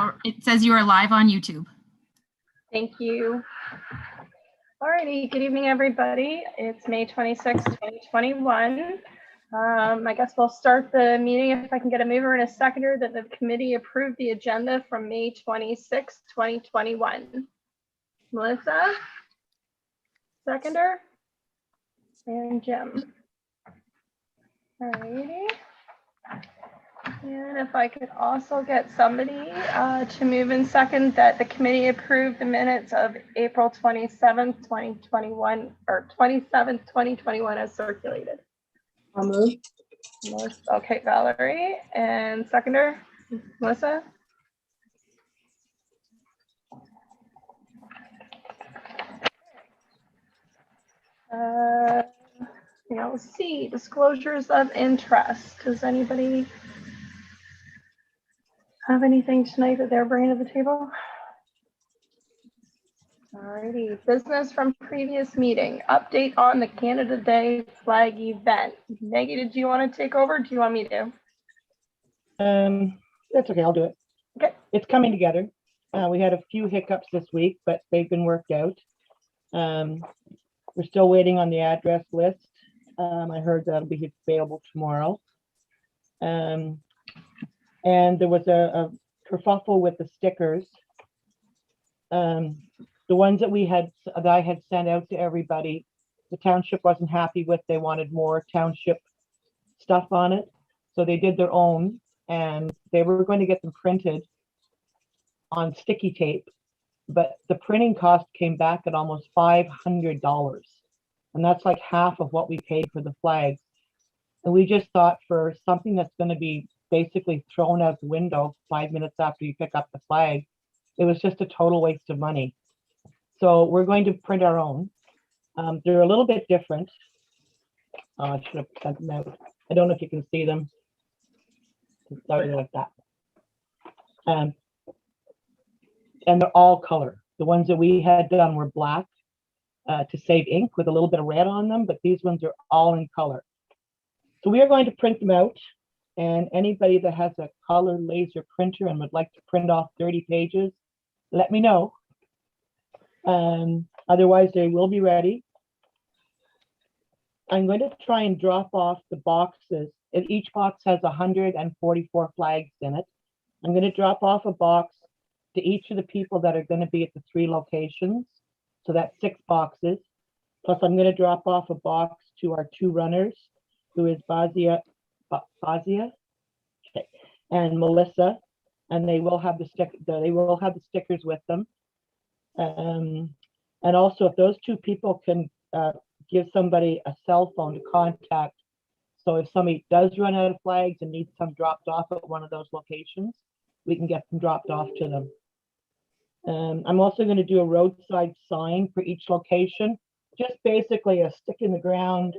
Oh, it says you are live on YouTube. Thank you. Alrighty, good evening, everybody. It's May 26, 2021. I guess we'll start the meeting if I can get a mover and a seconder that the committee approved the agenda from May 26, 2021. Melissa? Seconder? And Jim. Alrighty. And if I could also get somebody to move in second that the committee approved the minutes of April 27th, 2021, or 27th, 2021 as circulated. I'll move. Okay, Valerie. And seconder, Melissa? Let's see, disclosures of interest. Does anybody have anything tonight that they're bringing to the table? Alrighty, business from previous meeting. Update on the Canada Day flag event. Maggie, did you want to take over? Do you want me to? That's okay, I'll do it. Okay. It's coming together. We had a few hiccups this week, but they've been worked out. We're still waiting on the address list. I heard that'll be available tomorrow. And there was a kerfuffle with the stickers. The ones that I had sent out to everybody, the township wasn't happy with. They wanted more township stuff on it. So they did their own, and they were going to get them printed on sticky tape, but the printing cost came back at almost $500. And that's like half of what we paid for the flags. And we just thought for something that's going to be basically thrown out the window 5 minutes after you pick up the flag, it was just a total waste of money. So we're going to print our own. They're a little bit different. I should have sent them out. I don't know if you can see them. Sorry, like that. And they're all color. The ones that we had done were black to save ink with a little bit of red on them, but these ones are all in color. So we are going to print them out, and anybody that has a color laser printer and would like to print off 30 pages, let me know. Otherwise, they will be ready. I'm going to try and drop off the boxes. Each box has 144 flags in it. I'm going to drop off a box to each of the people that are going to be at the 3 locations. So that's 6 boxes. Plus, I'm going to drop off a box to our 2 runners, who is Bazia and Melissa, and they will have the stickers with them. And also, if those 2 people can give somebody a cell phone to contact, so if somebody does run out of flags and needs some dropped off at one of those locations, we can get them dropped off to them. I'm also going to do a roadside sign for each location, just basically a stick in the ground,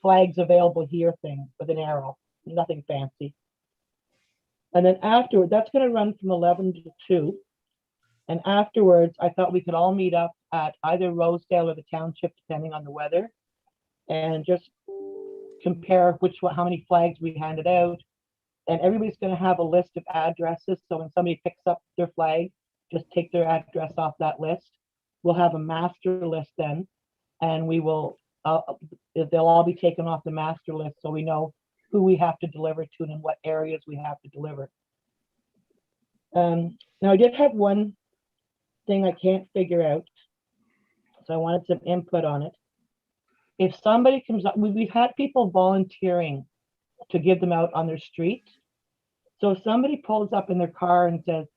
flags available here thing with an arrow, nothing fancy. And then afterward, that's going to run from 11 to 2. And afterwards, I thought we could all meet up at either Rosedale or the township, depending on the weather, and just compare how many flags we handed out. And everybody's going to have a list of addresses. So when somebody picks up their flag, just take their address off that list. We'll have a master list then, and we will, they'll all be taken off the master list so we know who we have to deliver to and in what areas we have to deliver. Now, I did have one thing I can't figure out, so I wanted some input on it. If somebody comes up, we've had people volunteering to give them out on their street. So if somebody pulls up in their car and says,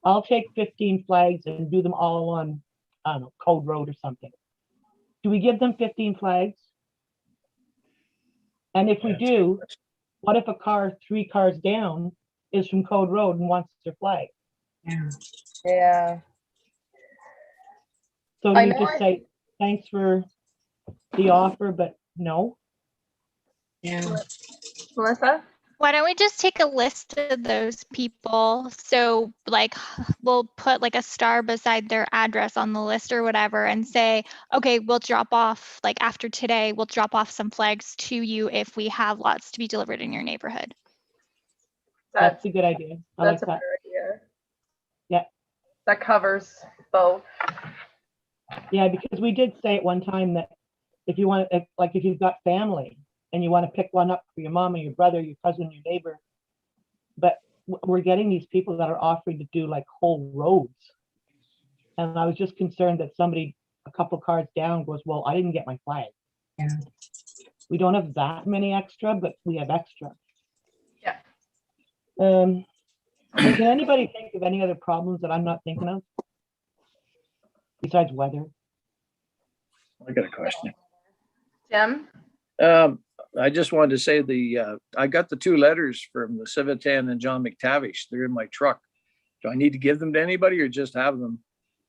I'll take 15 flags and do them all on, I don't know, Code Road or something. Do we give them 15 flags? And if we do, what if a car 3 cars down is from Code Road and wants their flag? Yeah. So do we just say, thanks for the offer, but no? Yeah. Melissa? Why don't we just take a list of those people? So like we'll put like a star beside their address on the list or whatever and say, okay, we'll drop off, like after today, we'll drop off some flags to you if we have lots to be delivered in your neighborhood. That's a good idea. I like that. Idea. that covers both. Yeah, because we did say at one time that if you want, if you've got family and you want to pick one up for your mom or your brother, your cousin, your neighbor, but we're getting these people that are offering to do like whole roads. And I was just concerned that somebody a couple cars down goes, well, I didn't get my flag. Yeah. We don't have that many extra, but we have extra. Yeah. And can anybody think of any other problems that I'm not thinking of besides weather? I got a question. Tim? I just wanted to say I got the 2 letters from the Civitan and John McTavish. They're in my truck. Do I need to give them to anybody or just have them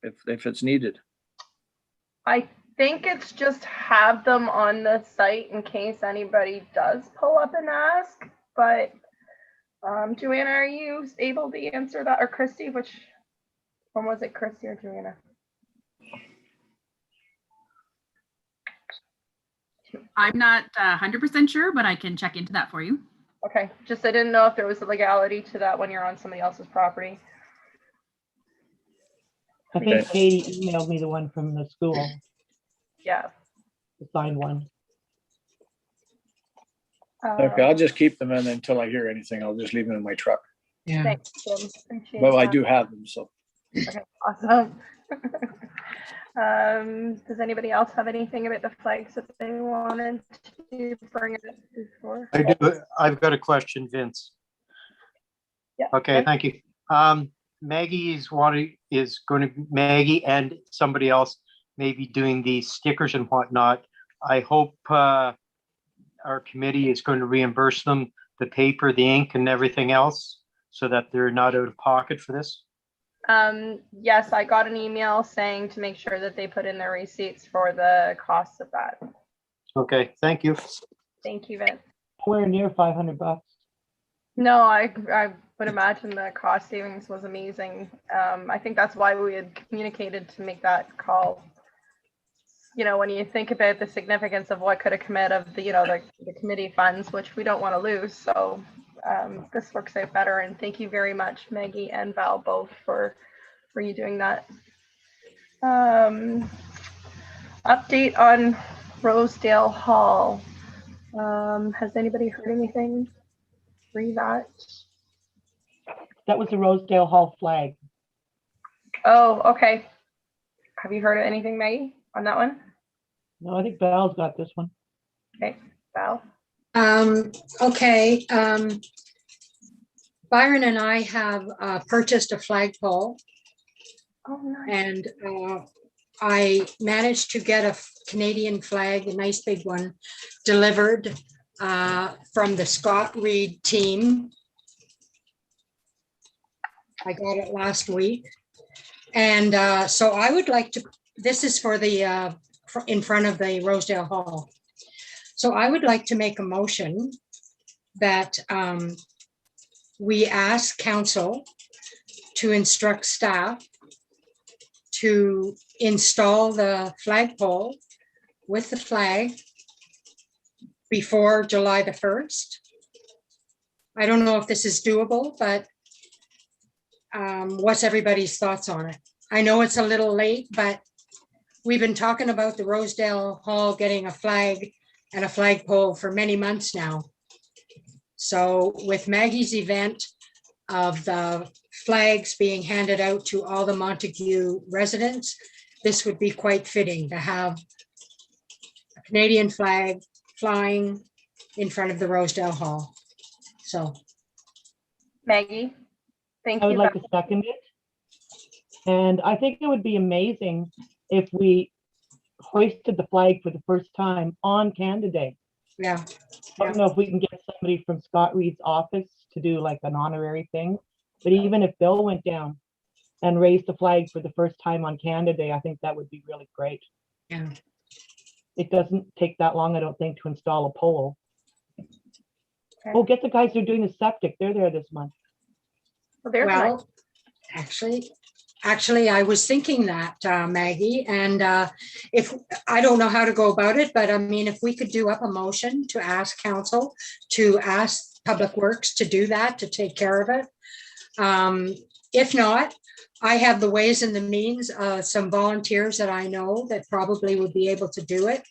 if it's needed? I think it's just have them on the site in case anybody does pull up and ask. But Joanna, are you able to answer that? Or Christy, which one was it, Christy or Joanna? I'm not 100% sure, but I can check into that for you. Okay, just I didn't know if there was a legality to that when you're on somebody else's property. I think Katie emailed me the one from the school, Yeah. the signed one. Okay, I'll just keep them in until I hear anything. I'll just leave them in my truck. Yeah. Thanks, Tim. Appreciate Well, I that. do have them, so. Okay, awesome. Does anybody else have anything about the flags that they wanted to bring up before? I do. I've got a question, Vince. Yeah. Okay, thank you. Maggie Maggie and somebody else may be doing the stickers and whatnot. I hope our committee is going to reimburse them the paper, the ink and everything else so that they're not out of pocket for this. Yes, I got an email saying to make sure that they put in their receipts for the costs of that. Okay, thank you. Thank you, Vince. Nowhere near $500. No, I would imagine the cost savings was amazing. I think that's why we had communicated to make that call. You know, when you think about the significance of what could have come out of the committee funds, which we don't want to lose. So this works out better. And thank you very much, Maggie and Val, both for you doing that. Update on Rosedale Hall. Has anybody heard anything? Read that. That was the Rosedale Hall flag. Oh, okay. Have you heard of anything, Maggie, on that one? No, I think Val's got this one. Okay, Val. Okay. Byron and I have purchased a flagpole, Oh, nice. and I managed to get a Canadian flag, a nice big one, delivered from the Scott Reed team. I got it last week. And so I would like to, this is for the, in front of the Rosedale Hall. So I would like to make a motion that we ask council to instruct staff to install the flagpole with the flag before July the 1st. I don't know if this is doable, but what's everybody's thoughts on it? I know it's a little late, but we've been talking about the Rosedale Hall getting a flag and a flagpole for many months now. So with Maggie's event of the flags being handed out to all the Montague residents, this would be quite fitting to have a Canadian flag flying in front of the Rosedale Hall. So Maggie, thank I you. would like to second it. And I think it would be amazing if we hoisted the flag for the first time on Canada Day. yeah, I don't know if we can get somebody from Scott Reed's office to do like an honorary thing, but even if Bill went down and raised the flag for the first time on Canada Day, I think that would be really great. yeah. It doesn't take that long, I don't think, to install a pole. Okay. Oh, get the guys who are doing the septic. They're there this month. Well, there's my, Well, actually, I was thinking that, Maggie, and if, I don't know how to go about it, but I mean, if we could do up a motion to ask council, to ask Public Works to do that, to take care of it. If not, I have the ways and the means, some volunteers that I know that probably would be able to do it.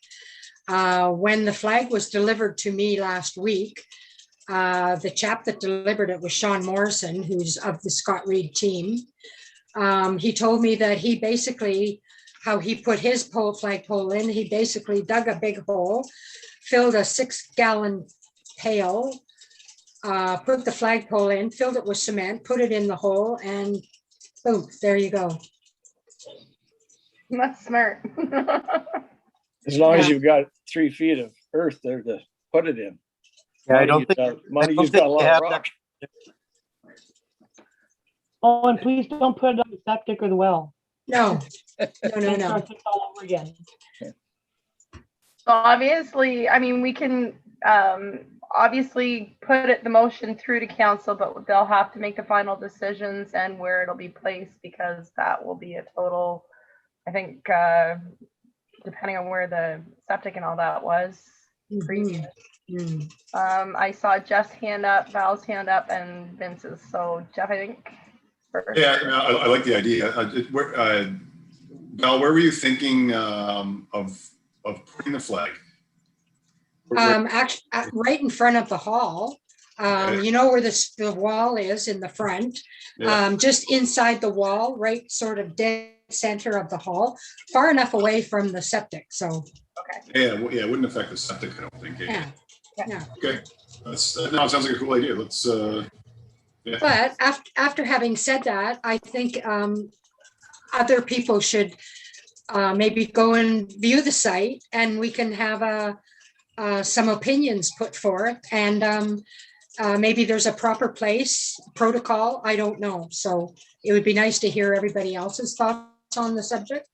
When the flag was delivered to me last week, the chap that delivered it was Sean Morrison, who's of the Scott Reed team. He told me that he basically, how he put his flagpole in, he basically dug a big hole, filled a 6-gallon pail, put the flagpole in, filled it with cement, put it in the hole, and boom, there you go. That's smart. As long as Yeah. you've got 3 feet of earth there to put it in. Yeah, I don't think, Montague's got a lot they of have rock. Oh, and please don't put it on the septic or the well. No, no, no, It no. starts this all over again. So obviously, I mean, we can obviously put the motion through to council, but they'll have to make the final decisions and where it'll be placed, because that will be a total, I think, depending on where the septic and all that was previous. Mm. I saw Jeff's hand up, Val's hand up, and Vince's. So Jeff, I think first. Yeah, I like the idea. Val, where were you thinking of putting the flag? Actually, right in front of the hall. Okay. You know where the wall is in the front, Yeah. just inside the wall, right sort of dead center of the hall, far enough away from the septic. So, Yeah, well, yeah, it wouldn't affect the septic, I don't think. yeah. Yeah. Okay, that's, no, it sounds like a cool idea. Let's, yeah. But after having said that, I think other people should maybe go and view the site, and we can have some opinions put forth, and maybe there's a proper place, protocol, I don't know. So it would be nice to hear everybody else's thoughts on the subject.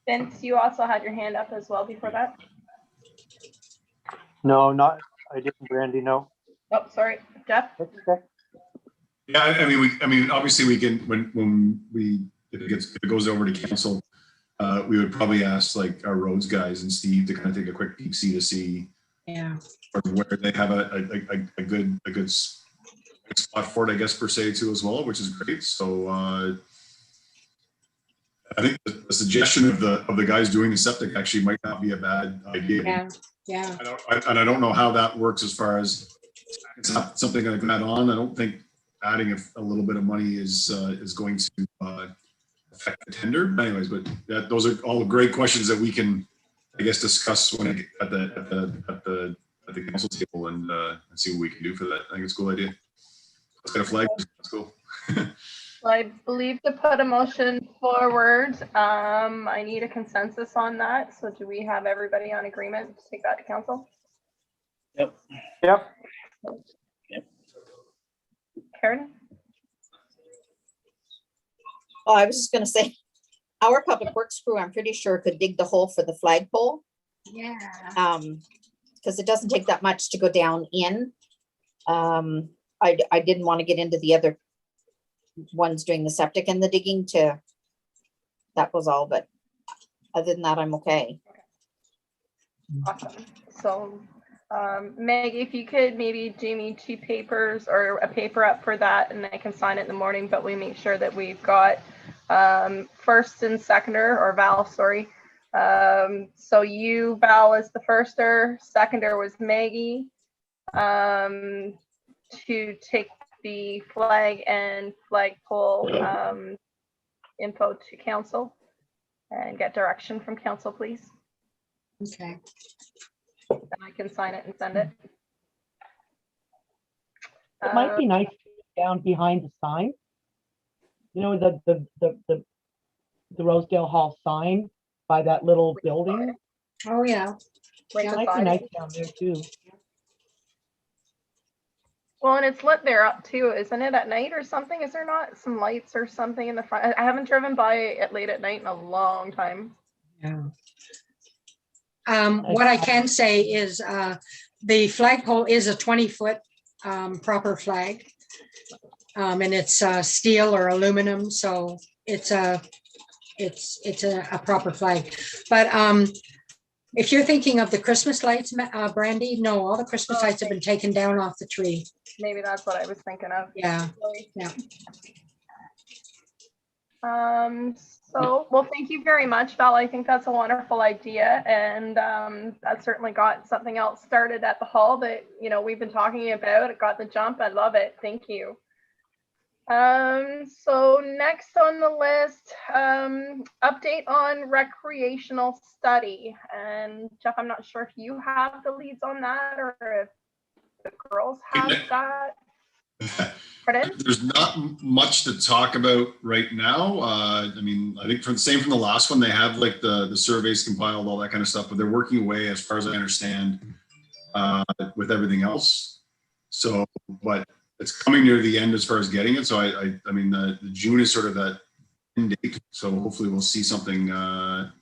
Vince, you also had your hand up as well before that. no, I didn't, Brandy, no. Oh, sorry, Jeff. That's okay. Yeah, I mean, obviously we can, if it goes over to council, we would probably ask like our roads guys and Steve to kind of take a quick peek see to see Yeah. where they have a good spot for it, I guess, per se too as well, which is great. So I think the suggestion of the guys doing the septic actually might not be a bad idea. Yeah. Yeah. I don't know how that works as far as it's not something like that on. I don't think adding a little bit of money is going to affect the tender. But anyways, but those are all great questions that we can, I guess, discuss when at the council table and see what we can do for that. I think it's a cool idea. Let's get a flag. That's cool. So I believe to put a motion forward. I need a consensus on that. So do we have everybody on agreement to take that to council? Yep. Yep. Karen? Oh, I was just gonna say, our public works crew, I'm pretty sure could dig the hole for the flagpole. Yeah. Because it doesn't take that much to go down in. I didn't want to get into the other ones doing the septic and the digging that was all, but other than that, I'm okay. Awesome. So Meg, if you could maybe do me 2 papers or a paper up for that, and I can sign it in the morning, but we make sure that we've got first and seconder, or Val, sorry. So you, Val, is the firster, seconder was Maggie, to take the flag and flagpole info to council and get direction from council, please. Okay. And I can sign it and send it. It might be nice to get down behind the sign. You know, the Rosedale Hall sign by that little building. Oh, yeah. Right It might be beside nice it. down there too. Well, and it's lit there up too, isn't it, at night or something? Is there not some lights or something in the front? I haven't driven by it late at night in a long time. Yeah. What I can say is the flagpole is a 20-foot proper flag. And it's steel or aluminum, so it's a proper flag. But if you're thinking of the Christmas lights, Brandy, no, all the Christmas lights have been taken down off the tree. Maybe that's what I was thinking of. Yeah, yeah. Well, thank you very much, Val. I think that's a wonderful idea. And that certainly got something else started at the hall that, we've been talking about. It got the jump. I love it. Thank you. So next on the list, update on recreational study. And Jeff, I'm not sure if you have the leads on that or if the girls have that. Pardon? There's not much to talk about right now. I think from the last one, they have like the surveys compiled, all that kind of stuff, but they're working away, as far as I understand, with everything else. So, but it's coming near the end as far as getting it. So the June is sort of that end date. So hopefully we'll see something,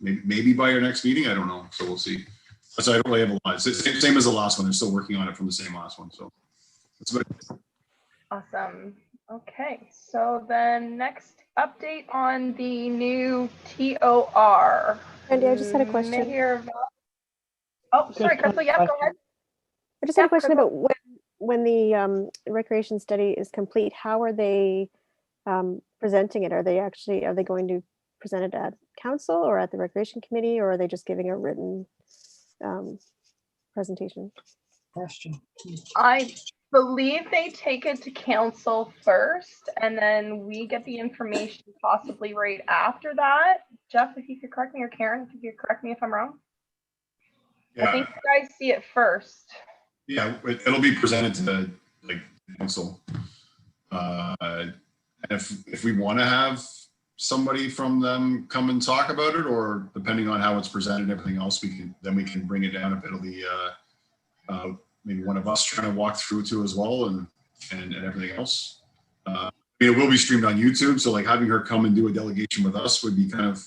maybe by our next meeting. I don't know. So we'll see. So I don't really have a lot. It's the same as the last one. They're still working on it from the same last one. So that's about it. Awesome. Okay, so then next update on the new TOR. Andy, I just had a question. Oh, sorry, Crystal. Yeah, go ahead. I just had a question about when the recreation study is complete, how are they presenting it? Are they going to present it at council or at the recreation committee, or are they just giving a written presentation? Question. I believe they take it to council first, and then we get the information possibly right after that. Jeff, if you could correct me, or Karen, if you could correct me if I'm wrong. Yeah. I think you guys see it first. Yeah, it'll be presented to the council. And if we want to have somebody from them come and talk about it, or depending on how it's presented and everything else, we can bring it down if it'll be maybe one of us trying to walk through too as well, and everything else. It will be streamed on YouTube, so like having her come and do a delegation with us would be kind of,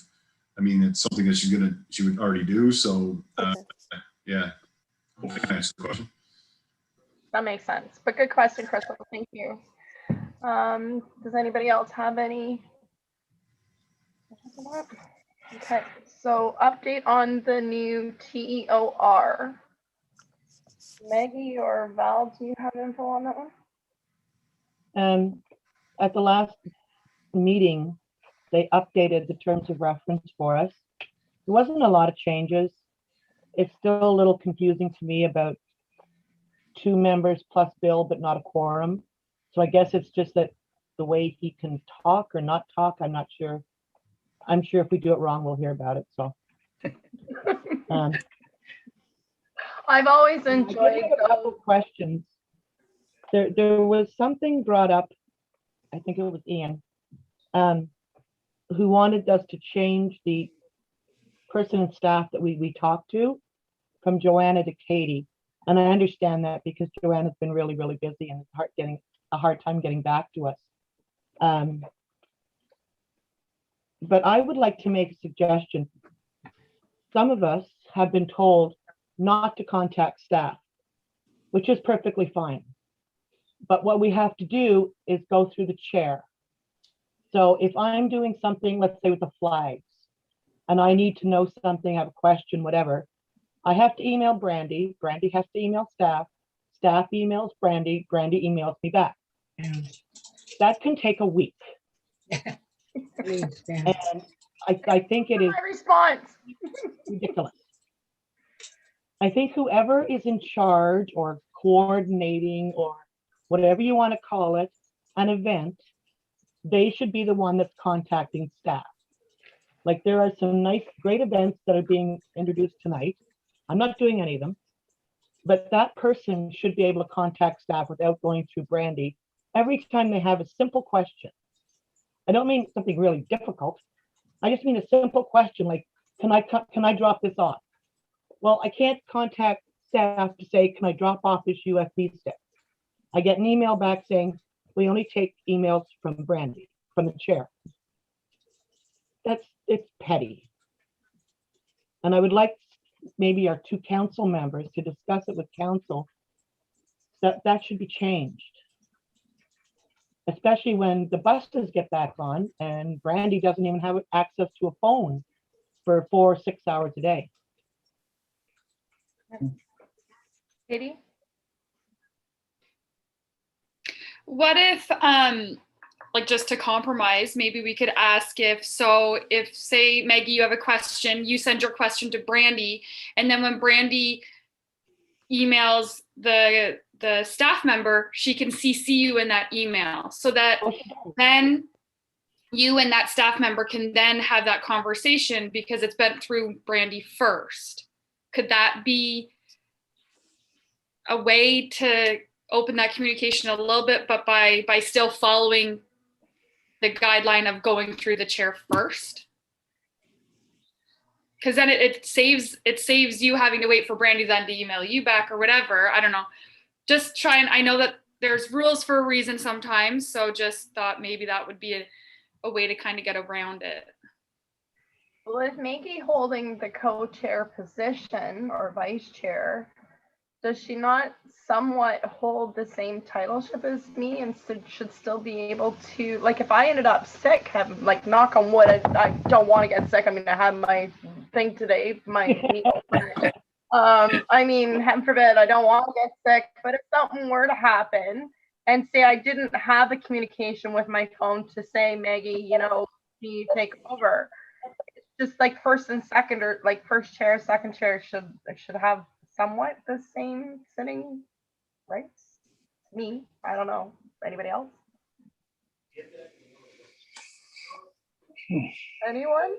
it's something that she would already do. So yeah, hopefully I answered the question. That makes sense, but good question, Crystal. Thank you. Does anybody else have any? Okay, so update on the new TEOR. Maggie or Val, do you have info on that one? At the last meeting, they updated the terms of reference for us. There wasn't a lot of changes. It's still a little confusing to me about 2 members plus Bill, but not a quorum. So I guess it's just that the way he can talk or not talk, I'm not sure. I'm sure if we do it wrong, we'll hear about it. So I've always enjoyed a couple questions. There was something brought up, I think it was Ian, who wanted us to change the person and staff that we talked to from Joanna to Katie. And I understand that because Joanna's been really, really busy and getting a hard time getting back to us. But I would like to make a suggestion. Some of us have been told not to contact staff, which is perfectly fine. But what we have to do is go through the chair. So if I'm doing something, let's say with the flags, and I need to know something, I have a question, whatever, I have to email Brandy. Brandy has to email staff. Staff emails Brandy. Brandy emails me back. That can take a week. And I think it is my response. ridiculous. I think whoever is in charge or coordinating or whatever you want to call it, an event, they should be the one that's contacting staff. Like there are some nice, great events that are being introduced tonight. I'm not doing any of them, but that person should be able to contact staff without going through Brandy every time they have a simple question. I don't mean something really difficult. I just mean a simple question like, can I drop this off? Well, I can't contact staff to say, can I drop off this USB stick? I get an email back saying, we only take emails from Brandy, from the chair. It's petty. And I would like maybe our 2 council members to discuss it with council. That should be changed. Especially when the buses get back on and Brandy doesn't even have access to a phone for 4 or 6 hours a day. Katie? What if like just to compromise, maybe we could ask if say Maggie, you have a question, you send your question to Brandy, and then when Brandy emails the staff member, she can CC you in that email, so that then you and that staff member can then have that conversation because it's been through Brandy first. Could that be a way to open that communication a little bit, but by still following the guideline of going through the chair first? Because then it saves you having to wait for Brandy then to email you back or whatever. I don't know. Just try, and I know that there's rules for a reason sometimes, so just thought maybe that would be a way to kind of get around it. Well, if Maggie holding the co-chair position or vice chair, does she not somewhat hold the same titleship as me and should still be able to, like, if I ended up sick, have, like, knock on wood, I don't want to get sick. I mean, I had my thing today, my meal. I mean, heaven forbid, I don't want to get sick, but if something were to happen and say I didn't have the communication with my phone to say, Maggie, you know, you take over. It's just like first and second, or like first chair, second chair should have somewhat the same sitting rights. Me, I don't know. Anybody else? Anyone?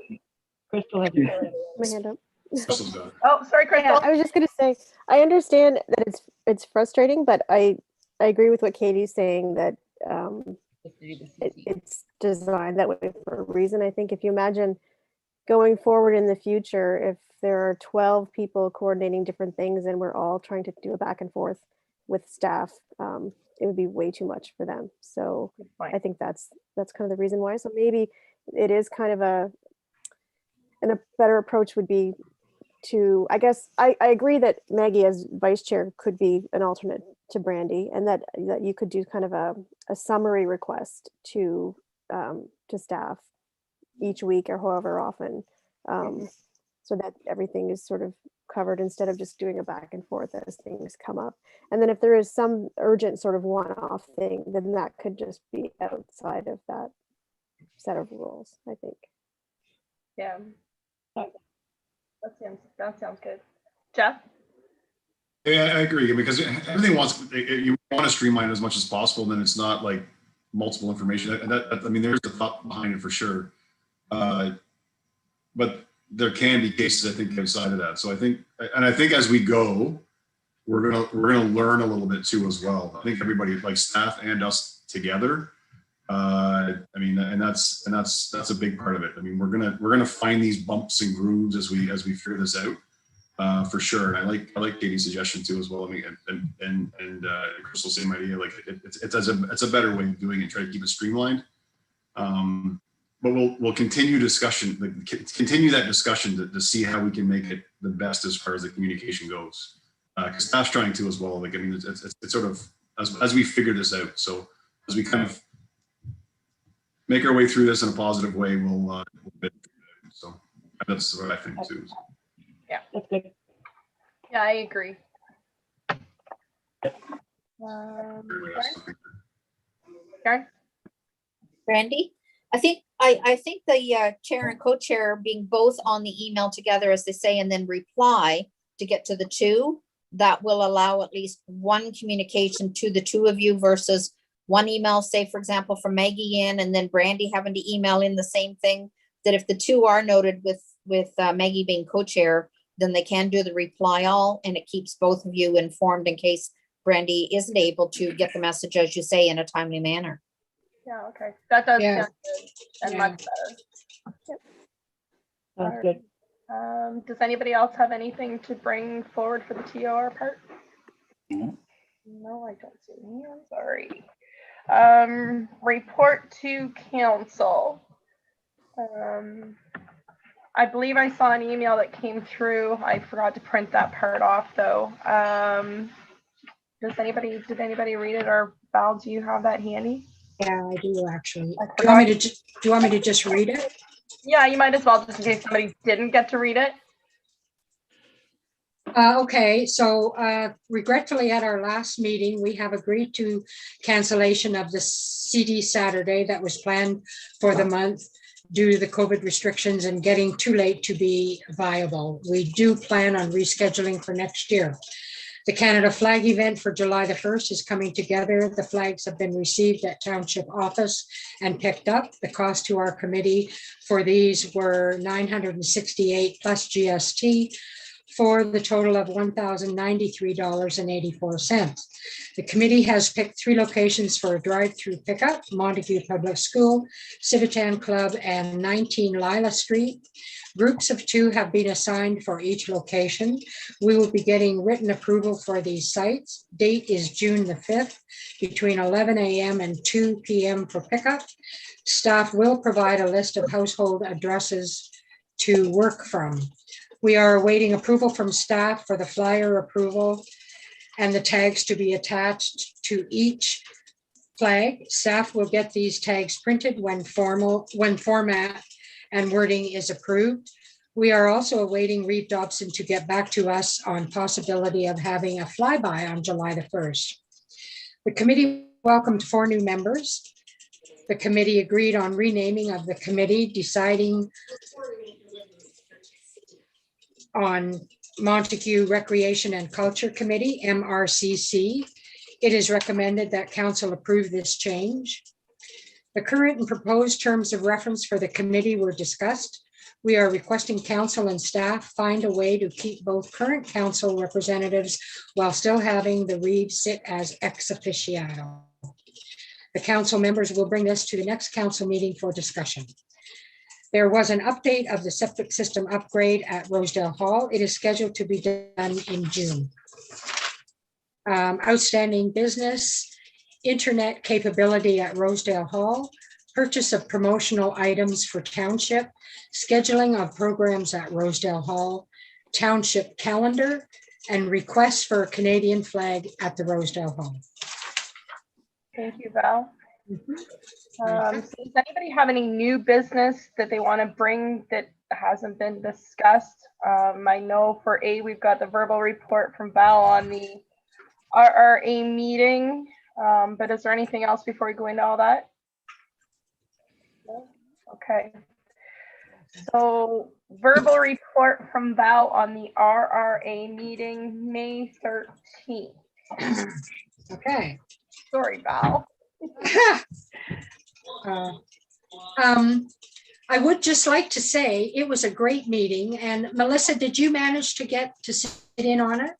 Crystal has My hand up. Crystal's got it. Oh, sorry, Crystal. Yeah, I was just gonna say, I understand that it's frustrating, but I agree with what Katie's saying, that it's designed that way for a reason. I think if you imagine going forward in the future, if there are 12 people coordinating different things and we're all trying to do a back and forth with staff, it would be way too much for them. So I think that's kind of the reason why. So maybe it is kind of a better approach would be to, I guess, I agree that Maggie as vice chair could be an alternate to Brandy, and that you could do kind of a summary request to staff each week or however often, so that everything is sort of covered instead of just doing a back and forth as things come up. And then if there is some urgent sort of one-off thing, then that could just be outside of that set of rules, I think. Yeah. That sounds good. Jeff? Yeah, I agree, because everything you want to streamline as much as possible, then it's not like multiple information. I mean, there's a thought behind it for sure. But there can be cases, I think, outside of that. So I think as we go, we're gonna learn a little bit too as well. I think everybody, like staff and us together. I mean, and that's a big part of it. I mean, we're gonna find these bumps and grooves as we figure this out, for sure. And I like Katie's suggestion too as well. I mean, and Crystal's same idea. Like it's a better way of doing it. Try to keep it streamlined. But we'll continue continue that discussion to see how we can make it the best as far as the communication goes. Because staff's trying to as well. Like, I mean, it's sort of as we figure this out. So as we kind of make our way through this in a positive way, we'll so that's what I think too. Yeah, that's good. Yeah, I agree. Karen? Brandy, I think the chair and co-chair being both on the email together, as they say, and then reply to get to the two, that will allow at least one communication to the two of you versus one email, say, for example, from Maggie in, and then Brandy having to email in the same thing. That if the two are noted with Maggie being co-chair, then they can do the reply all, and it keeps both of you informed in case Brandy isn't able to get the message, as you say, in a timely manner. Yeah, okay. That does Yeah. sound good and Yeah. much better. Yep. Sounds good. Does anybody else have anything to bring forward for the TOR part? No. No, I don't see any. I'm sorry. Report to council. I believe I saw an email that came through. I forgot to print that part off though. Did anybody read it, or Val, do you have that handy? Yeah, I do actually. I Do you want me to forgot. just read it? Yeah, you might as well, just in case somebody didn't get to read it. Okay, so regretfully at our last meeting, we have agreed to cancellation of the CD Saturday that was planned for the month due to the COVID restrictions and getting too late to be viable. We do plan on rescheduling for next year. The Canada Flag event for July the 1st is coming together. The flags have been received at Township Office and picked up. The cost to our committee for these were $968 plus GST, for the total of $1,093.84. The committee has picked 3 locations for a drive-through pickup: Montague Public School, Civitan Club, and 19 Lila Street. Groups of 2 have been assigned for each location. We will be getting written approval for these sites. Date is June the 5th, between 11 a.m. and 2 p.m. for pickup. Staff will provide a list of household addresses to work from. We are awaiting approval from staff for the flyer approval and the tags to be attached to each flag. Staff will get these tags printed when format and wording is approved. We are also awaiting Reeve Dobson to get back to us on possibility of having a flyby on July the 1st. The committee welcomed 4 new members. The committee agreed on renaming of the committee, deciding on Montague Recreation and Culture Committee, MRCC. It is recommended that council approve this change. The current and proposed terms of reference for the committee were discussed. We are requesting council and staff find a way to keep both current council representatives while still having the Reeve sit as ex officio. The council members will bring this to the next council meeting for discussion. There was an update of the septic system upgrade at Rosedale Hall. It is scheduled to be done in June. Outstanding business, internet capability at Rosedale Hall, purchase of promotional items for township, scheduling of programs at Rosedale Hall, township calendar, and requests for a Canadian flag at the Rosedale Hall. Thank you, Val. So does anybody have any new business that they want to bring that hasn't been discussed? I know for A, we've got the verbal report from Val on the RRA meeting, but is there anything else before we go into all that? No? Okay. So verbal report from Val on the RRA meeting, May 13th. Okay. Sorry, Val. I would just like to say it was a great meeting. And Melissa, did you manage to get to sit in on it?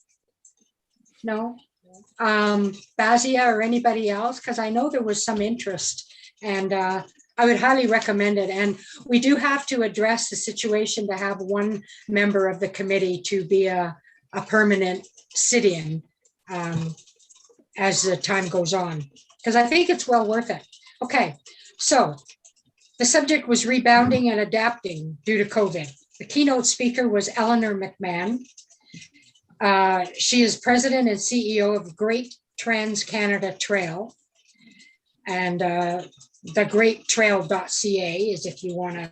No? Bazia or anybody else? Because I know there was some interest, and I would highly recommend it. And we do have to address the situation to have one member of the committee to be a permanent sit-in as the time goes on, because I think it's well worth it. Okay, so the subject was rebounding and adapting due to COVID. The keynote speaker was Eleanor Mcmahon. She is president and CEO of Great Trans Canada Trail, and thegreattrail.ca is if you want to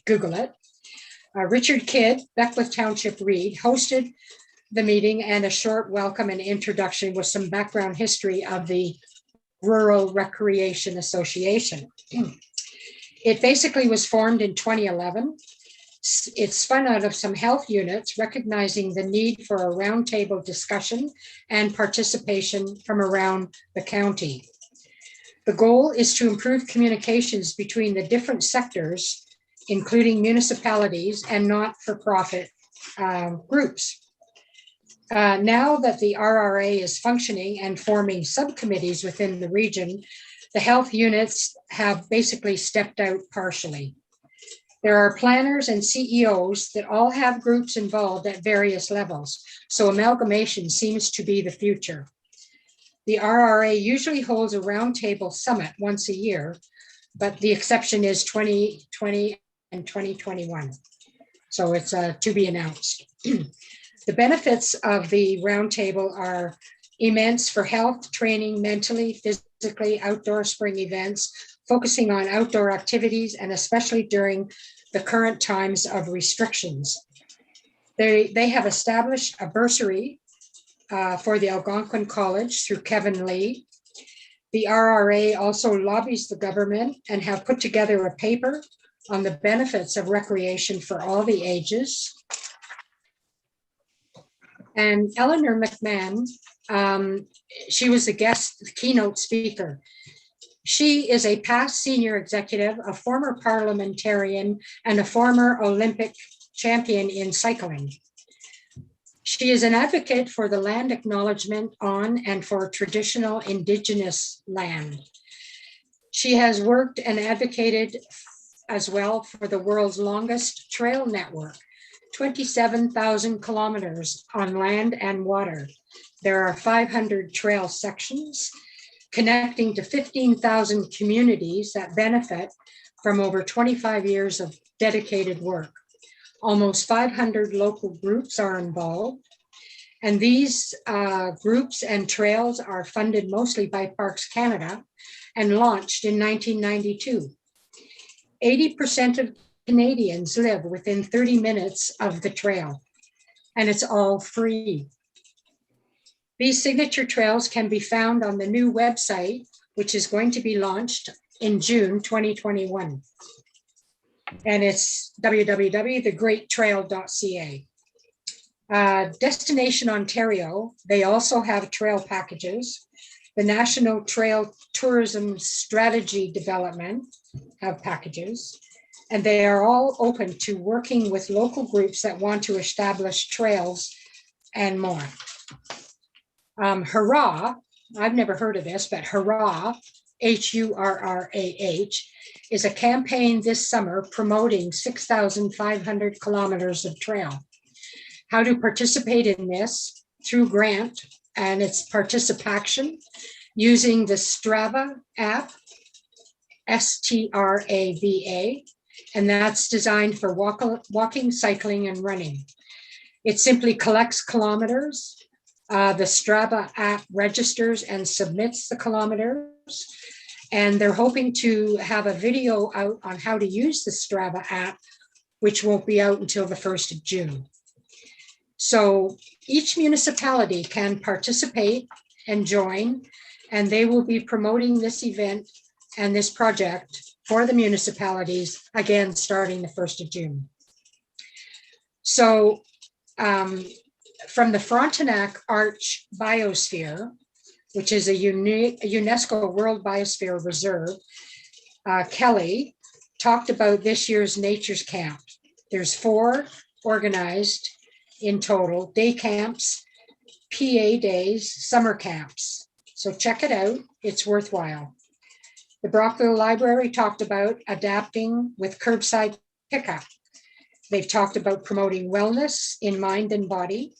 Google it. Richard Kidd, Beckwith Township Reed, hosted the meeting and a short welcome and introduction with some background history of the Rural Recreation Association. It basically was formed in 2011. It spun out of some health units, recognizing the need for a roundtable discussion and participation from around the county. The goal is to improve communications between the different sectors, including municipalities and not-for-profit groups. Now that the RRA is functioning and forming subcommittees within the region, the health units have basically stepped out partially. There are planners and CEOs that all have groups involved at various levels, so amalgamation seems to be the future. The RRA usually holds a roundtable summit once a year, but the exception is 2020 and 2021. So it's to be announced. The benefits of the roundtable are immense for health, training, mentally, physically, outdoor spring events, focusing on outdoor activities, and especially during the current times of restrictions. They have established a bursary for the Algonquin College through Kevin Lee. The RRA also lobbies the government and have put together a paper on the benefits of recreation for all the ages. And Eleanor Mcmahon, she was the keynote speaker. She is a past senior executive, a former parliamentarian, and a former Olympic champion in cycling. She is an advocate for the land acknowledgement on and for traditional Indigenous land. She has worked and advocated as well for the world's longest trail network, 27,000 kilometers on land and water. There are 500 trail sections connecting to 15,000 communities that benefit from over 25 years of dedicated work. Almost 500 local groups are involved, and these groups and trails are funded mostly by Parks Canada and launched in 1992. 80% of Canadians live within 30 minutes of the trail, and it's all free. These signature trails can be found on the new website, which is going to be launched in June 2021. And it's www.thegreattrail.ca. Destination Ontario, they also have trail packages. The National Trail Tourism Strategy Development have packages, and they are all open to working with local groups that want to establish trails and more. Hurrah, I've never heard of this, but Hurrah, Hurrah, is a campaign this summer promoting 6,500 kilometers of trail. How to participate in this? Through grant, and it's participation using the Strava app, STRAVA, and that's designed for walking, cycling, and running. It simply collects kilometers. The Strava app registers and submits the kilometers, and they're hoping to have a video out on how to use the Strava app, which won't be out until the 1st of June. So each municipality can participate and join, and they will be promoting this event and this project for the municipalities, again, starting the 1st of June. So from the Frontenac Arch Biosphere, which is a UNESCO World Biosphere Reserve, Kelly talked about this year's Nature's Camp. There's 4 organized in total, day camps, PA days, summer camps. So check it out, it's worthwhile. The Brockville Library talked about adapting with curbside pickup. They've talked about promoting wellness in mind and body,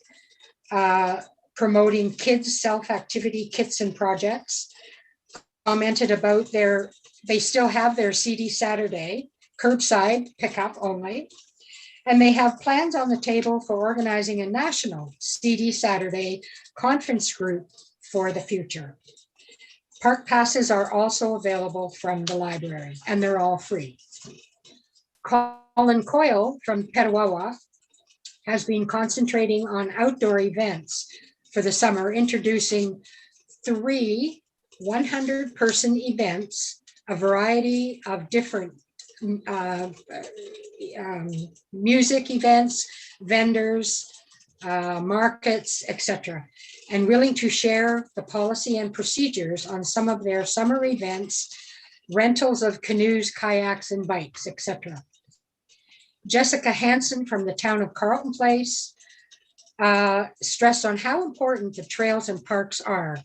promoting kids' self-activity kits and projects, commented about they still have their CD Saturday, curbside pickup only, and they have plans on the table for organizing a national CD Saturday conference group for the future. Park passes are also available from the library, and they're all free. Colin Coyle from Petawawa has been concentrating on outdoor events for the summer, introducing 3 100-person events, a variety of different music events, vendors, markets, etc., and willing to share the policy and procedures on some of their summer events, rentals of canoes, kayaks, and bikes, etc. Jessica Hansen from the town of Carleton Place stressed on how important the trails and parks are.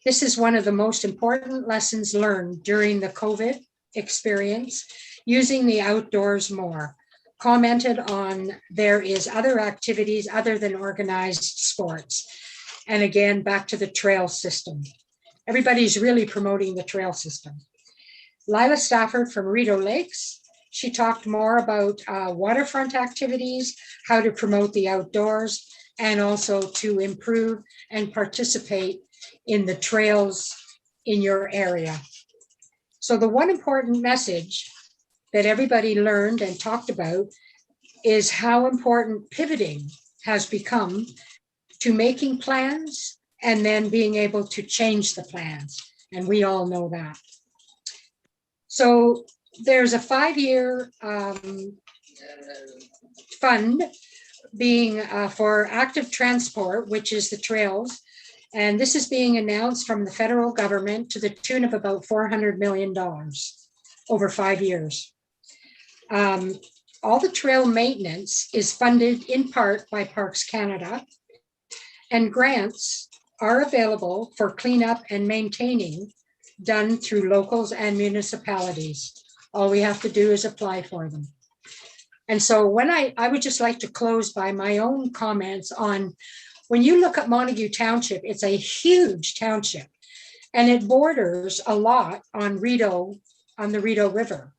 This is one of the most important lessons learned during the COVID experience, using the outdoors more. Commented on there is other activities other than organized sports. And again, back to the trail system. Everybody's really promoting the trail system. Lila Stafford from Rideau Lakes, she talked more about waterfront activities, how to promote the outdoors, and also to improve and participate in the trails in your area. So the one important message that everybody learned and talked about is how important pivoting has become to making plans and then being able to change the plans. and we all know that. So there's a 5-year fund being for active transport, which is the trails. And this is being announced from the federal government to the tune of about $400 million over 5 years. All the trail maintenance is funded in part by Parks Canada, and grants are available for cleanup and maintaining done through locals and municipalities. All we have to do is apply for them. And so when I would just like to close by my own comments on, when you look at Montague Township, it's a huge township, and it borders a lot on the Rideau River.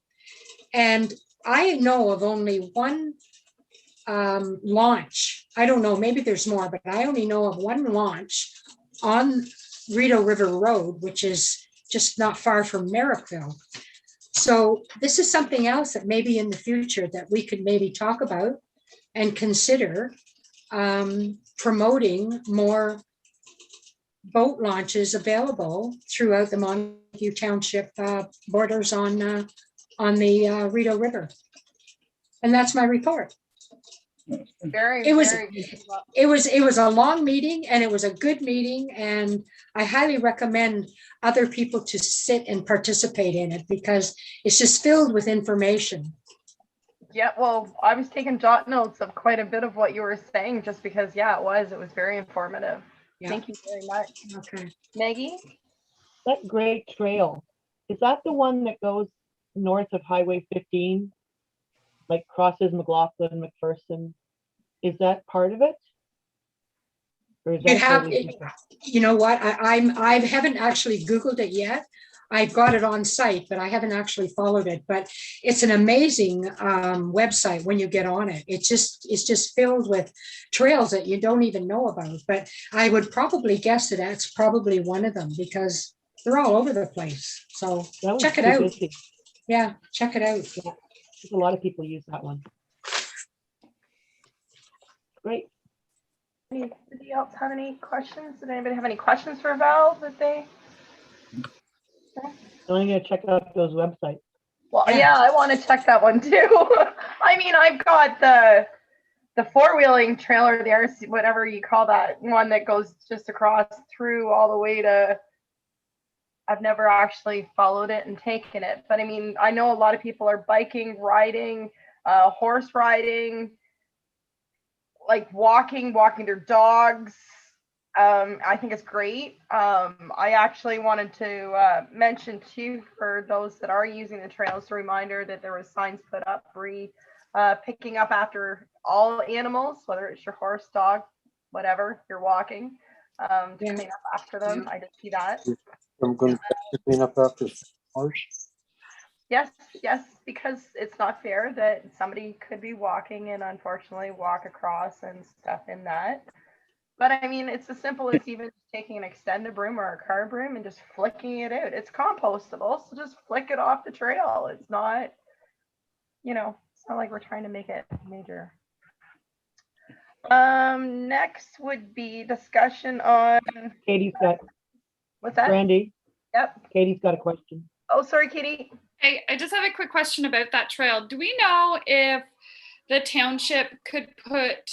And I know of only one launch. I don't know, maybe there's more, but I only know of one launch on Rideau River Road, which is just not far from Merrickville. So this is something else that maybe in the future that we could maybe talk about and consider promoting more boat launches available throughout the Montague Township borders on the Rideau River. And that's my report. Very, It was- very. It was a long meeting, and it was a good meeting, and I highly recommend other people to sit and participate in it because it's just filled with information. Yeah, well, I was taking jot notes of quite a bit of what you were saying, just because, yeah, it was very informative. Yeah. Thank you very much. Okay. Maggie? That great trail, is that the one that goes north of Highway 15? Like crosses McLaughlin, McPherson? Is that part of it? Or is You that have, totally different? you know what, I haven't actually Googled it yet. I've got it on site, but I haven't actually followed it. But it's an amazing website when you get on it. It's just filled with trails that you don't even know about. But I would probably guess that that's probably one of them because they're all over the place. So That was check it too out. busy. Yeah, check it out. A lot of people use that one. Great. Anybody else have any questions? Did anybody have any questions for Val that they? So I'm gonna check out those websites. Well, Yeah. yeah, I want to check that one too. I mean, I've got the four-wheeling trailer, the RC, whatever you call that one that goes just across through all the way to. I've never actually followed it and taken it, but I mean, I know a lot of people are biking, riding, horse riding, like walking their dogs. I think it's great. I actually wanted to mention too, for those that are using the trails, a reminder that there was signs put up picking up after all animals, whether it's your horse, dog, whatever you're walking, to Yeah. clean up after them. I did see that. I'm going to clean up after horse. Yes, because it's not fair that somebody could be walking and unfortunately walk across and stuff in that. But I mean, it's as simple as even taking an extended broom or a car broom and just flicking it out. It's compostable, so just flick it off the trail. It's not, it's not like we're trying to make it major. Next would be discussion on, Katie's got, what's that? Brandy, Yep. Katie's got a question. Oh, sorry, Katie. Hey, I just have a quick question about that trail. Do we know if the township could put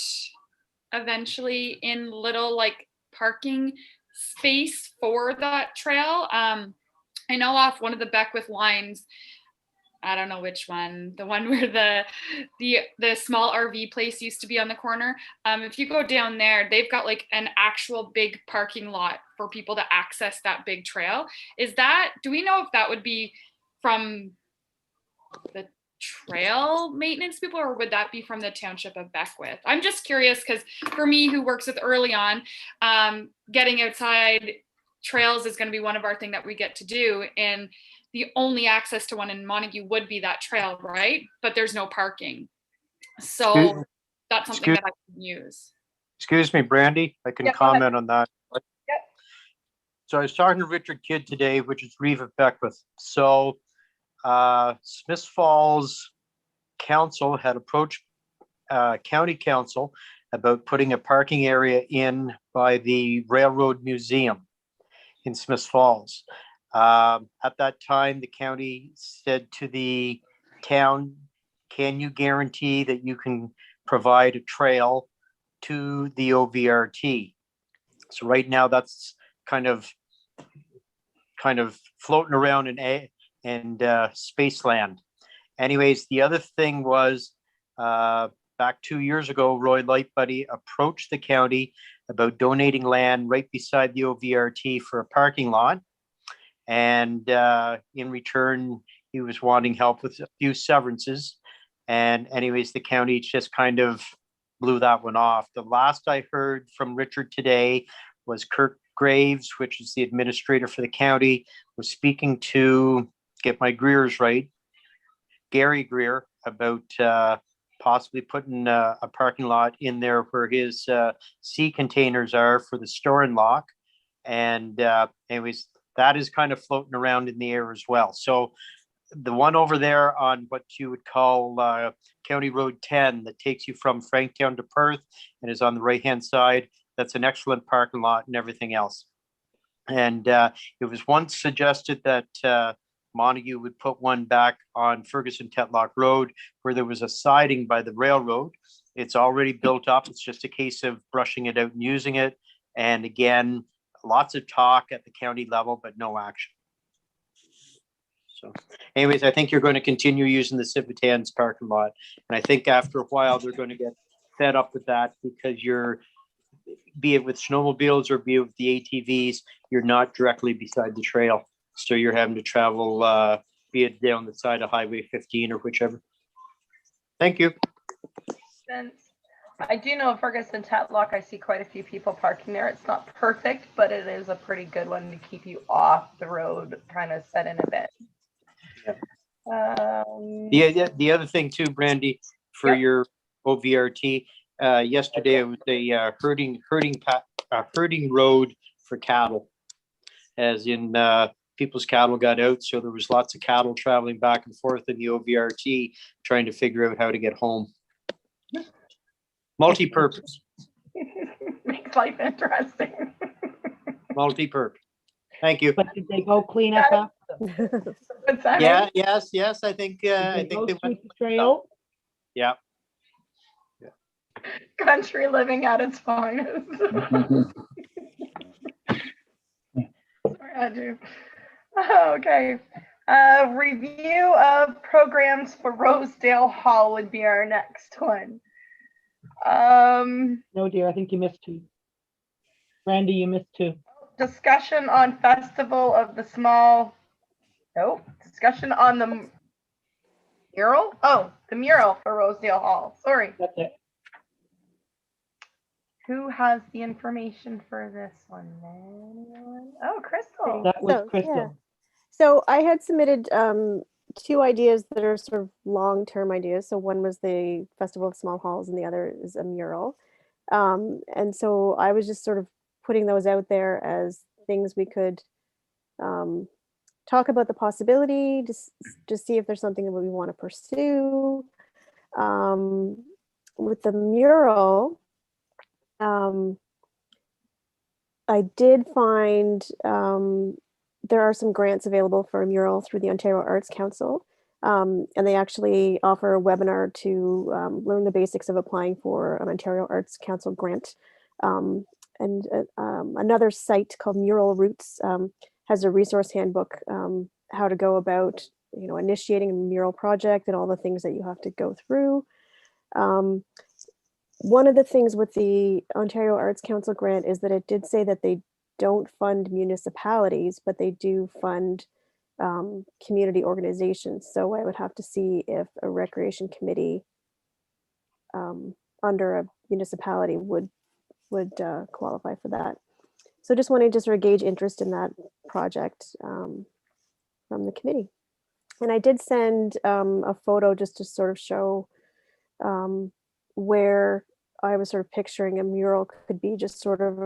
eventually in little like parking space for that trail? I know off one of the Beckwith lines, I don't know which one, the one where the small RV place used to be on the corner. If you go down there, they've got like an actual big parking lot for people to access that big trail. Do we know if that would be from the trail maintenance people, or would that be from the township of Beckwith? I'm just curious because for me, who works with early on, getting outside trails is going to be one of our things that we get to do, and the only access to one in Montague would be that trail, right? But there's no parking, so that's something that I can use. Excuse me, Brandy, I can Yeah, go ahead. comment on that. Yep. So I was talking to Richard Kidd today, which is Reva Beckwith. So Smith Falls Council had approached County Council about putting a parking area in by the Railroad Museum in Smith Falls. At that time, the county said to the town, can you guarantee that you can provide a trail to the OVRT? So right now that's kind of floating around in Spaceland. Anyways, the other thing was back 2 years ago, Roy Lightbuddy approached the county about donating land right beside the OVRT for a parking lot. And in return, he was wanting help with a few severances. And anyways, the county just kind of blew that one off. The last I heard from Richard today was Kirk Graves, which is the administrator for the county, was speaking to, get my Greers right, Gary Greer, about possibly putting a parking lot in there where his sea containers are for the store and lock. And anyways, that is kind of floating around in the air as well. So the one over there on what you would call County Road 10 that takes you from Franktown to Perth and is on the right-hand side, that's an excellent parking lot and everything else. And it was once suggested that Montague would put one back on Ferguson Tetlock Road where there was a siding by the railroad. It's already built up. It's just a case of brushing it out and using it. And again, lots of talk at the county level, but no action. So anyways, I think you're going to continue using the Civitans parking lot. And I think after a while, they're going to get fed up with that because you're, be it with snowmobiles or be it with the ATVs, you're not directly beside the trail. So you're having to travel, be it down the side of Highway 15 or whichever. Thank you. And I do know Ferguson Tetlock, I see quite a few people parking there. It's not perfect, but it is a pretty good one to keep you off the road, kind of set in a bit. The other thing too, Brandy, for your OVRT, yesterday it was a herding road for cattle, as in people's cattle got out, so there was lots of cattle traveling back and forth in the OVRT trying to figure out how to get home. Multi-purpose. Makes life interesting. Multi-purpose. Thank you. But did they go clean up after them? Yeah, yes, I think Did they go went. sweep the trail? Yeah. Country living at its finest. Sorry, Andrew. Okay. Review of programs for Rosedale Hall would be our next one. No, dear, I think you missed two. Randy, you missed two. Discussion on Festival of the Small. Nope. Discussion on the mural. Oh, the mural for Rosedale Hall. Sorry. That's it. Who has the information for this one? Anyone? Oh, Crystal. That was So, Crystal. yeah. So I had submitted two ideas that are sort of long-term ideas. So one was the Festival of Small Halls and the other is a mural. And so I was just sort of putting those out there as things we could talk about the possibility, just see if there's something that we want to pursue. With the mural, I did find there are some grants available for a mural through the Ontario Arts Council. And they actually offer a webinar to learn the basics of applying for an Ontario Arts Council grant. And another site called Mural Roots has a resource handbook, how to go about, initiating a mural project and all the things that you have to go through. One of the things with the Ontario Arts Council grant is that it did say that they don't fund municipalities, but they do fund community organizations. So I would have to see if a recreation committee under a municipality would qualify for that. So just wanted to sort of gauge interest in that project from the committee. And I did send a photo just to sort of show where I was sort of picturing a mural could be, just sort of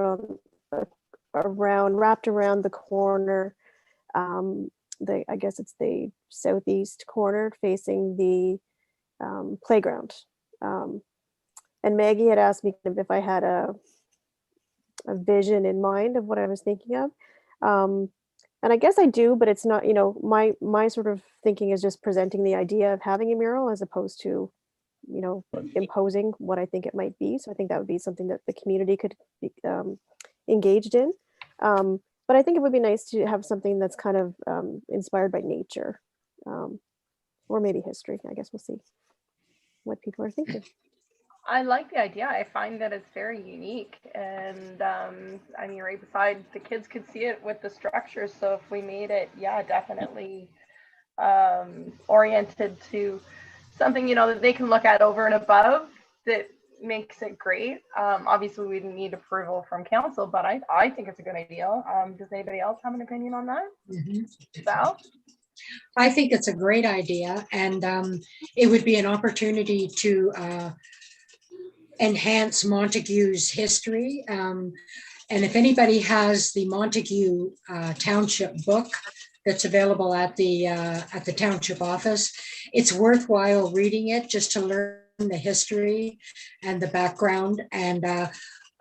wrapped around the corner. I guess it's the southeast corner facing the playground. And Maggie had asked me if I had a vision in mind of what I was thinking of. And I guess I do, but it's not, my sort of thinking is just presenting the idea of having a mural as opposed to, imposing what I think it might be. So I think that would be something that the community could be engaged in. But I think it would be nice to have something that's kind of inspired by nature, or maybe history. I guess we'll see what people are thinking. I like the idea. I find that it's very unique, and I mean, right beside the kids could see it with the structure. So if we made it, yeah, definitely oriented to something that they can look at over and above, that makes it great. Obviously, we need approval from council, but I think it's a good idea. Does anybody else have an opinion on that? Val? I think it's a great idea, and it would be an opportunity to enhance Montague's history. And if anybody has the Montague Township book that's available at the township office, it's worthwhile reading it just to learn the history and the background. And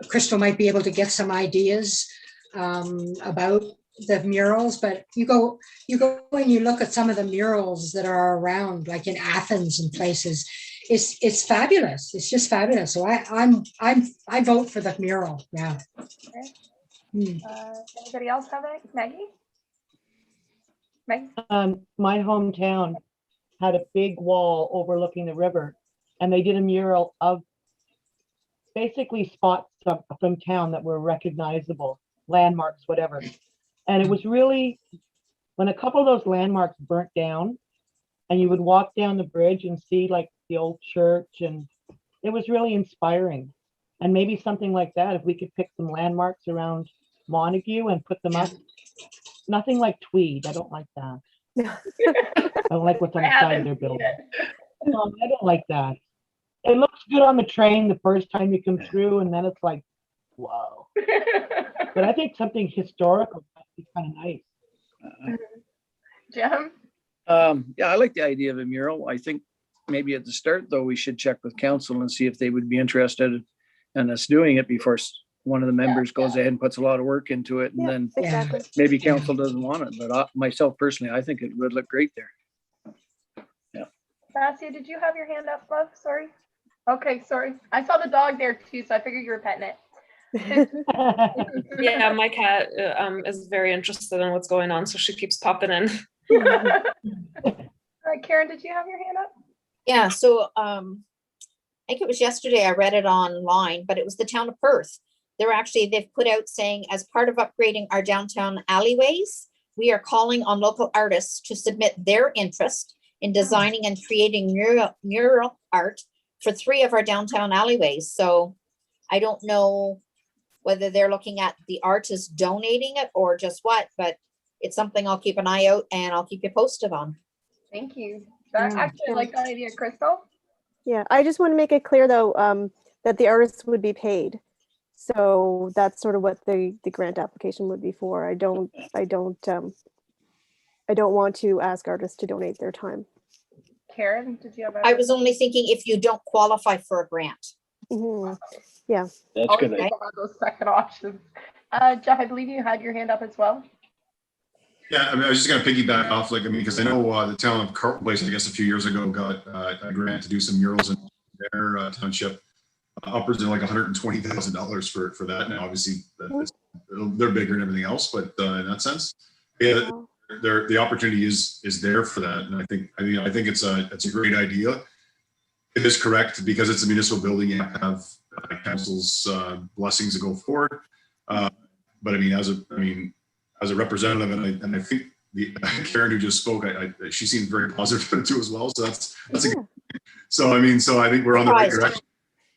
Crystal might be able to get some ideas about the murals, but you go and you look at some of the murals that are around, like in Athens and places. It's fabulous. It's just fabulous. So I vote for the mural. Yeah. Okay. Anybody else have any? Maggie? Maggie? My hometown had a big wall overlooking the river, and they did a mural of basically spots from town that were recognizable, landmarks, whatever. And it was really, when a couple of those landmarks burnt down, and you would walk down the bridge and see like the old church, and it was really inspiring. And maybe something like that, if we could pick some landmarks around Montague and put them up. Nothing like Tweed. I don't like that. I don't like what's on the side of their building. No, I don't like that. It looks good on the train the first time you come through, and then it's like, whoa. But I think something historical might be kind of nice. Jim? Yeah, I like the idea of a mural. I think maybe at the start, though, we should check with council and see if they would be interested in us doing it before one of the members goes ahead and puts a lot of work into it, and then Exactly. maybe council doesn't want it. But myself personally, I think it would look great there. Yeah. Sassia, did you have your hand up, love? Sorry. Okay, sorry. I saw the dog there too, so I figured you were petting it. Yeah, my cat is very interested in what's going on, so she keeps popping in. Karen, did you have your hand up? Yeah, so I think it was yesterday I read it online, but it was the town of Perth. They've put out saying, as part of upgrading our downtown alleyways, we are calling on local artists to submit their interest in designing and creating mural art for 3 of our downtown alleyways. So I don't know whether they're looking at the artist donating it or just what, but it's something I'll keep an eye out and I'll keep you posted on. Thank you. Actually, I like that idea, Crystal. Yeah, I just want to make it clear though, that the artists would be paid. So that's sort of what the grant application would be for. I don't want to ask artists to donate their time. Karen, did you have? I was only thinking if you don't qualify for a grant. Mm-hmm. Yeah. That's good. Okay. Those second options. Jeff, I believe you had your hand up as well. Yeah, I mean, I was just going to piggyback off, because I know the town of Carlton Place, I guess a few years ago, got a grant to do some murals in their township, upwards of like $120,000 for that. Now, obviously, they're bigger and everything else, but in that sense, yeah, the opportunity is there for that, and I think it's a great idea. It is correct because it's a municipal building. You have to have council's blessings to go forward. But I mean, as a representative, and I think Karen who just spoke, she seemed very positive too as well. So that's a good. So I think we're on the right direction.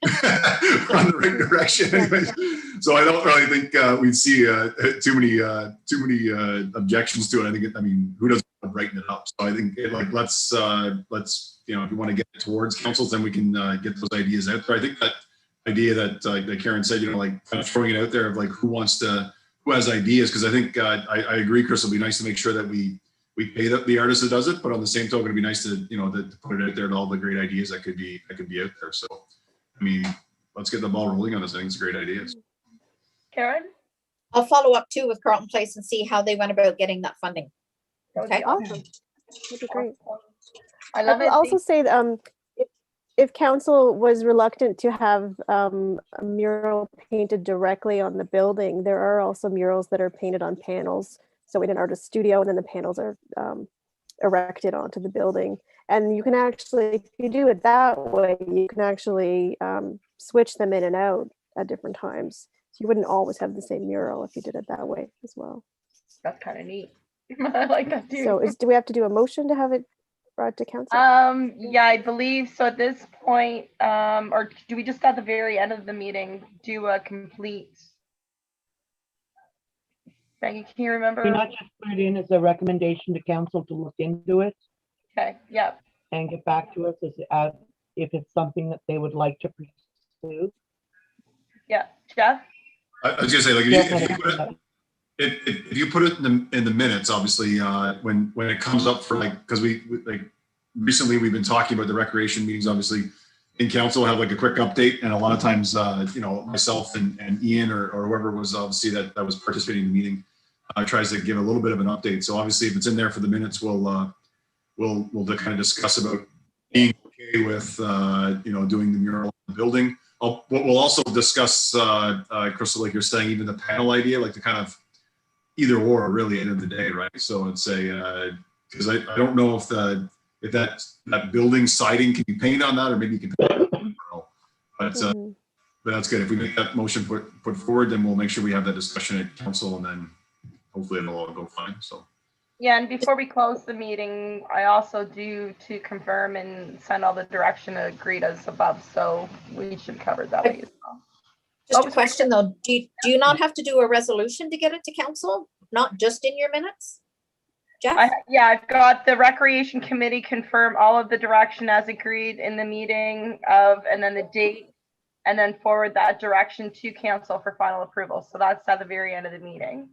We're on the right direction, anyways. So I don't really think we'd see too many objections to it. I mean, who doesn't want to brighten it up? So I think let's if you want to get towards councils, then we can get those ideas out there. I think that idea that Karen said, kind of throwing it out there of who has ideas, because I think I agree, Chris. It'll be nice to make sure that we pay the artist that does it, but on the same token, it'd be nice to to put it out there to all the great ideas that could be out there. So I mean, let's get the ball rolling on this. I think it's a great idea. Karen? I'll follow up too with Carlton Place and see how they went about getting that funding. That would be Okay. Awesome. That'd be great. I I love will it. also say that, if council was reluctant to have a mural painted directly on the building, there are also murals that are painted on panels. So in an artist studio, and then the panels are erected onto the building. And you can actually, if you do it that way, you can actually switch them in and out at different times. So you wouldn't always have the same mural if you did it that way as well. That's kind of neat. I like that too. So do we have to do a motion to have it brought to council? Yeah, I believe so at this point, or do we just at the very end of the meeting do a complete? Maggie, can you remember? Can you not just put it in as a recommendation to council to look into it Okay, yeah. and get back to us as if it's something that they would like to pursue? Yeah, Jeff? I was gonna say, like, if you put it in the minutes, obviously, when it comes up for, like, because we like recently we've been talking about the recreation meetings, obviously in council, have like a quick update, and a lot of times, you know, myself and Ian or whoever was obviously that was participating in the meeting tries to give a little bit of an update. So obviously, if it's in there for the minutes, we'll kind of discuss about being okay with you know, doing the mural in the building. We'll also discuss, Crystal, like you're saying, even the panel idea, like the kind of either or really at the end of the day, right? So it's a, because I don't know if that building siding can be painted on that, or maybe you can paint it on the mural. But that's good. If we make that motion put forward, then we'll make sure we have that discussion at council, and then hopefully it'll all go fine. So. Yeah, and before we close the meeting, I also do to confirm and send all the direction agreed as above. So we should cover that way as well. Just a question though, do you not have to do a resolution to get it to council? Not just in your minutes? Jeff? Yeah, I've got the recreation committee confirm all of the direction as agreed in the meeting and then the date, and then forward that direction to council for final approval. So that's at the very end of the meeting.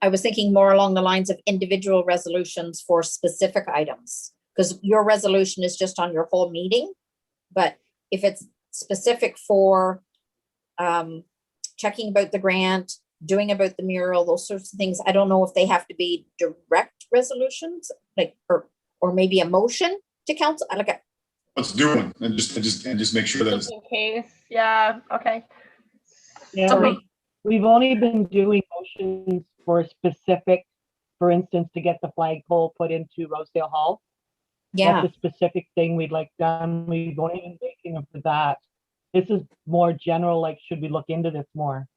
I was thinking more along the lines of individual resolutions for specific items, because your resolution is just on your whole meeting. But if it's specific for checking about the grant, doing about the mural, those sorts of things, I don't know if they have to be direct resolutions, like, or maybe a motion to council. Let's do one and just make sure that it's in case. Yeah. Okay. Yeah, Okay. we've only been doing motions for specific, for instance, to get the flagpole put into Rosedale Hall. Yeah. That's a specific thing we'd like done. We've only been making them for that. This is more general, like, should we look into this more?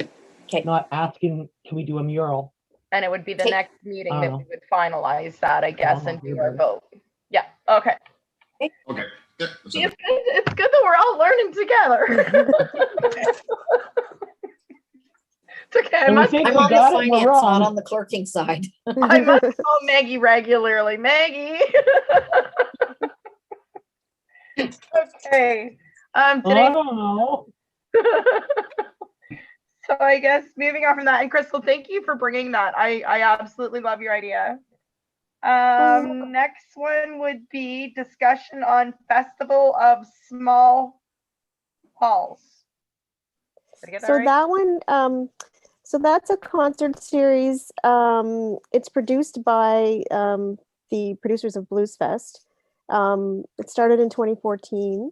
Okay. Not asking, can we do a mural? And it would be the Okay. next meeting that we would finalize that, I guess, and do our vote. Yeah. Okay. okay. Yeah, that's See, okay. it's good that we're all learning together. It's okay. And we think I'm we on the got it, we're finance, not wrong. on the clerking side. I must call Maggie regularly. Maggie. Okay. I Today, don't know. so I guess moving on from that, and Crystal, thank you for bringing that. I absolutely love your idea. Next one would be discussion on Festival of Small Halls. Did I get that So right? that one, so that's a concert series. It's produced by the producers of Blues Fest. It started in 2014,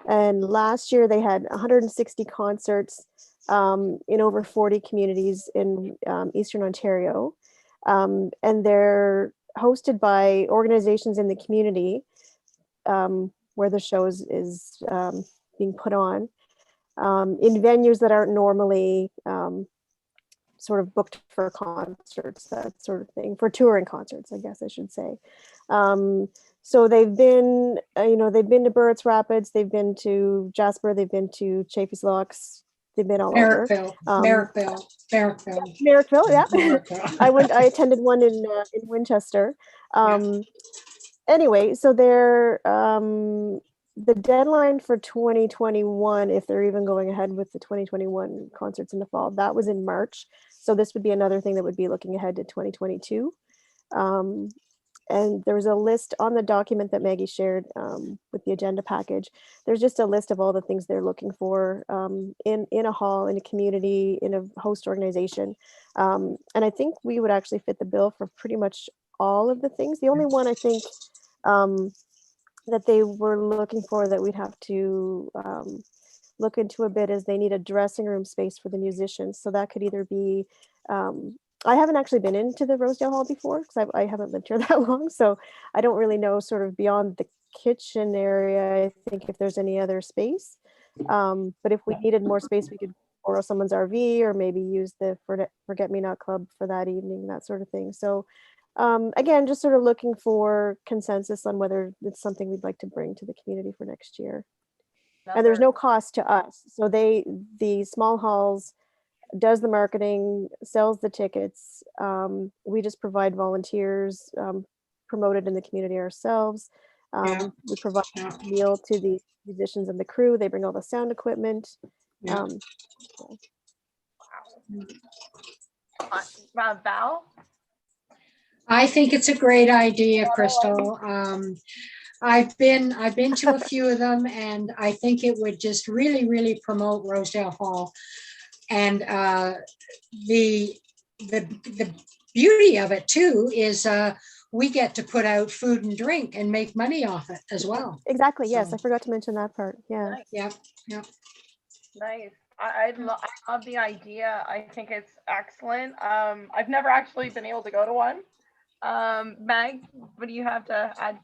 and last year they had 160 concerts in over 40 communities in Eastern Ontario, and they're hosted by organizations in the community where the show is being put on. In venues that aren't normally sort of booked for concerts, that sort of thing, for touring concerts, I guess I should say. So they've been, they've been to Burritts Rapids, they've been to Jasper, they've been to Chaffee's Locks, they've been all over. Merrickville. Merrickville, yeah. I attended one in Winchester. Anyway, so they're the deadline for 2021, if they're even going ahead with the 2021 concerts in the fall, that was in March. So this would be another thing that would be looking ahead to 2022. and there was a list on the document that Maggie shared with the agenda package. There's just a list of all the things they're looking for in a hall, in a community, in a host organization. And I think we would actually fit the bill for pretty much all of the things. The only one I think that they were looking for that we'd have to look into a bit is they need a dressing room space for the musicians. So that could either be, I haven't actually been into the Rosedale Hall before because I haven't lived here that long. So I don't really know sort of beyond the kitchen area, I think if there's any other space. But if we needed more space, we could borrow someone's RV or maybe use the Forget-Me-Not Club for that evening, that sort of thing. So again, just sort of looking for consensus on whether it's something we'd like to bring to the community for next year. And there's no cost to us. So the small halls does the marketing, sells the tickets. We just provide volunteers, promoted in the community ourselves. We provide a meal to the musicians and the crew. They bring all the sound equipment. Val? I think it's a great idea, Crystal. I've been to a few of them, and I think it would just really promote Rosedale Hall. And the beauty of it too is we get to put out food and drink and make money off it as well. Exactly. Yes, So- I forgot to mention that part. Yeah. Yep. Nice. I love the idea. I think it's excellent. I've never actually been able to go to one. Meg, what do you have to add?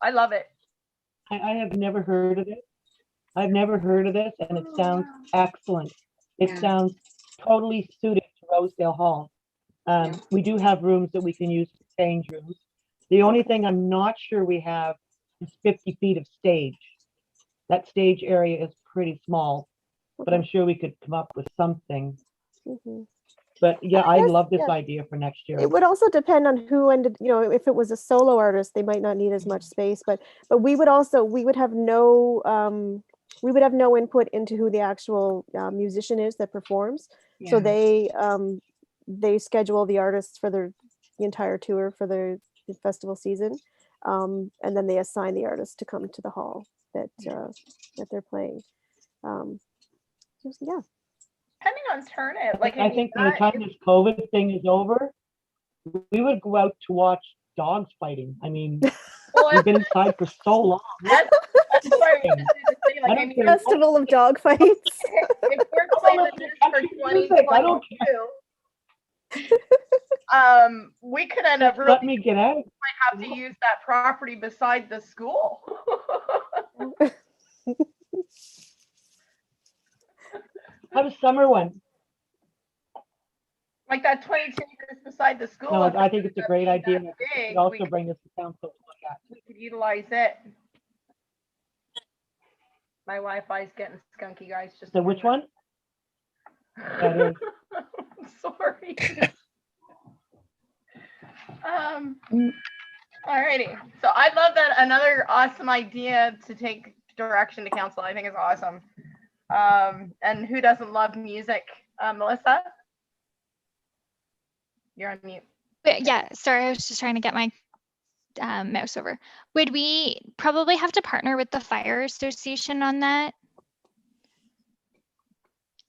I love it. I have never heard of it. I've never heard of this, and it sounds excellent. It Yeah. sounds totally suited to Rosedale Hall. We do have rooms that we can use for change rooms. The only thing I'm not sure we have is 50 feet of stage. That stage area is pretty small, but I'm sure we could come up with something. Mhm. But yeah, I I guess, love this yeah. idea for next year. It would also depend on who ended, if it was a solo artist, they might not need as much space, but we would have no input into who the actual musician is that performs. So they schedule the artists for the entire tour for the festival season. And then they assign the artist to come to the hall that they're playing. Yeah. Depending on turnout, like I think by the time this COVID thing is over, we would go out to watch dogs fighting. I mean, we've been inside for so long. That's why I was gonna say, like, I mean, Festival of dog fights. if we're claiming this for I don't care. 2022, we could end up Let really me get out. might have to use that property beside the school. Have a summer one. Like that 22 acres beside the school. No, if I think it's a gonna great be that idea. big, We we also could- bring this to council to look at. we could utilize it. My Wi-Fi is getting skunky, guys. Just So which one? That is. Sorry. Alrighty. So I love that. Another awesome idea to take direction to council. I think is awesome. And who doesn't love music? Melissa? You're on mute. But yeah, sorry, I was just trying to get my mouse over. Would we probably have to partner with the fire association on that?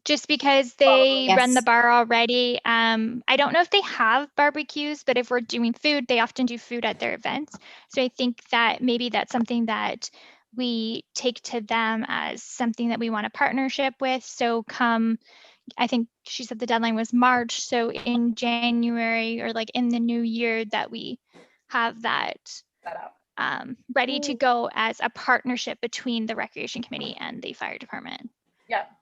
Just because they run the Yes. bar already. I don't know if they have barbecues, but if we're doing food, they often do food at their events. So I think that maybe that's something that we take to them as something that we want a partnership with. So come, I think she said the deadline was March. So in January or like in the new year that we have that Set up. ready to go as a partnership between the recreation committee and the fire department.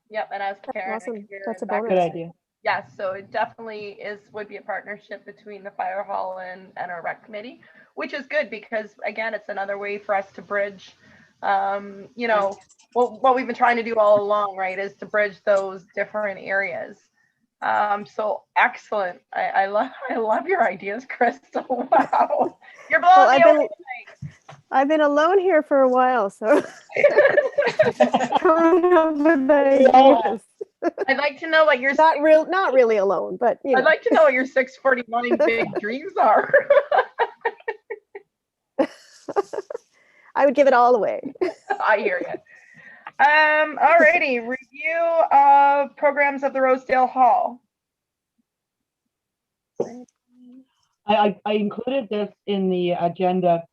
Yep. And as Karen, Awesome. you're That's a back- bonus. Good idea. Yes, so it definitely would be a partnership between the fire hall and our rec committee, which is good because again, it's another way for us to bridge, what we've been trying to do all along, right, is to bridge those different areas. So excellent. I love your ideas, Crystal. Wow, you're blowing Well, me away. I've been alone here for a while, so coming up with ideas. I'd like to know what your Not really alone, but I'd like to know what your 649 big dreams are. I would give it all away. I hear you. Alrighty, review of programs of the Rosedale Hall. I included this in the agenda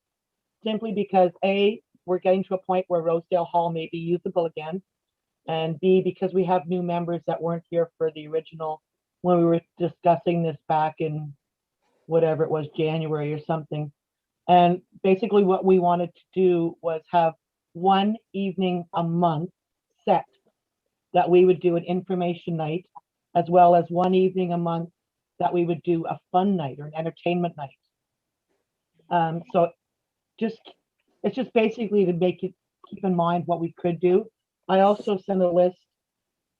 simply because A, we're getting to a point where Rosedale Hall may be usable again. And B, because we have new members that weren't here for the original, when we were discussing this back in whatever it was, January or something. And basically what we wanted to do was have one evening a month set that we would do an information night, as well as one evening a month that we would do a fun night or an entertainment night. So it's just basically to make it keep in mind what we could do. I also sent a list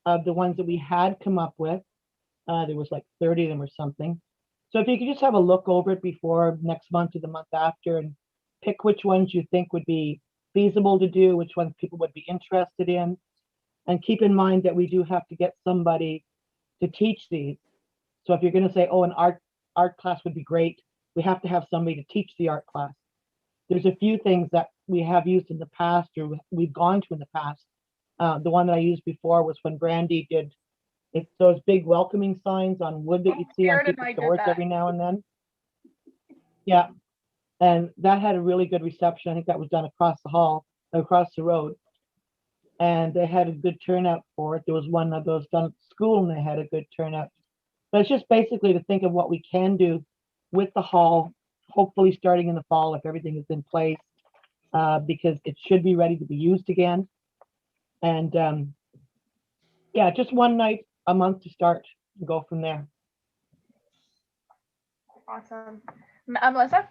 of the ones that we had come up with. There was like 30 of them or something. So if you could just have a look over it before next month or the month after and pick which ones you think would be feasible to do, which ones people would be interested in. And keep in mind that we do have to get somebody to teach these. So if you're going to say, oh, an art class would be great, we have to have somebody to teach the art class. There's a few things that we have used in the past or we've gone to in the past. The one that I used before was when Brandy did those big welcoming signs on wood that you see on people's doors every now and then. Yeah, and that had a really good reception. I think that was done across the hall, across the road. And they had a good turnout for it. There was one of those done at school and they had a good turnout. But it's just basically to think of what we can do with the hall, hopefully starting in the fall if everything is in place, because it should be ready to be used again. And yeah, just one night a month to start and go from there. Awesome. Melissa?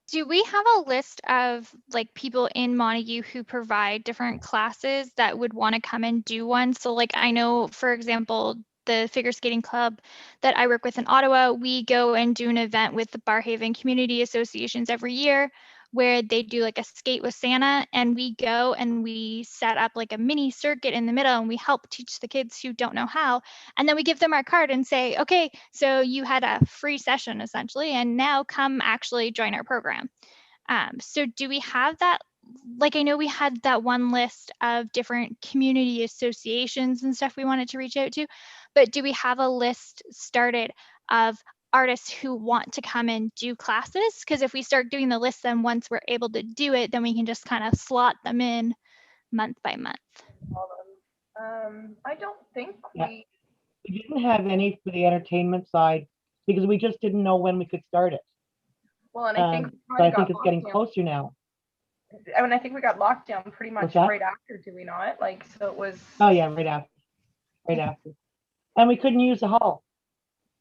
Do we have a list of like people in Montague who provide different classes that would want to come and do one? So like I know, for example, the figure skating club that I work with in Ottawa, we go and do an event with the Barhaven Community Associations every year where they do like a skate with Santa, and we go and we set up like a mini circuit in the middle and we help teach the kids who don't know how. And then we give them our card and say, okay, so you had a free session essentially, and now come actually join our program. So do we have that? Like, I know we had that one list of different community associations and stuff we wanted to reach out to, but do we have a list started of artists who want to come and do classes? Because if we start doing the list, then once we're able to do it, then we can just kind of slot them in month by month. I don't think Yeah. We didn't have any for the entertainment side because we just didn't know when we could start it. Well, and I think but I think it's getting closer now. I mean, I think we got locked down pretty much right after, do we not? Like, so it was. Oh yeah, right after. And we couldn't use the hall.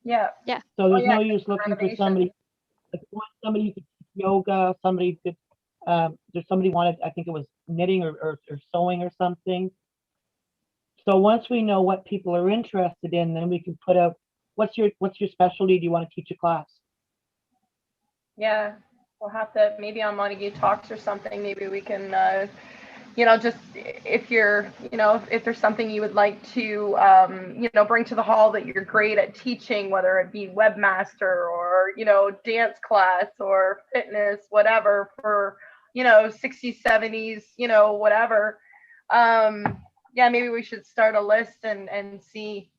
Yeah. Yeah. So there's no use looking for somebody. If you want somebody who could teach yoga, somebody could. There's somebody wanted, I think it was knitting or sewing or something. So once we know what people are interested in, then we can put out what's your specialty? Do you want to teach a class? Yeah, we'll have to maybe on Montague Talks or something. Maybe we can, just if you're, if there's something you would like to, bring to the hall that you're great at teaching, whether it be webmaster or, dance class or fitness, whatever for, 60s, 70s, whatever. Yeah, maybe we should start a list and see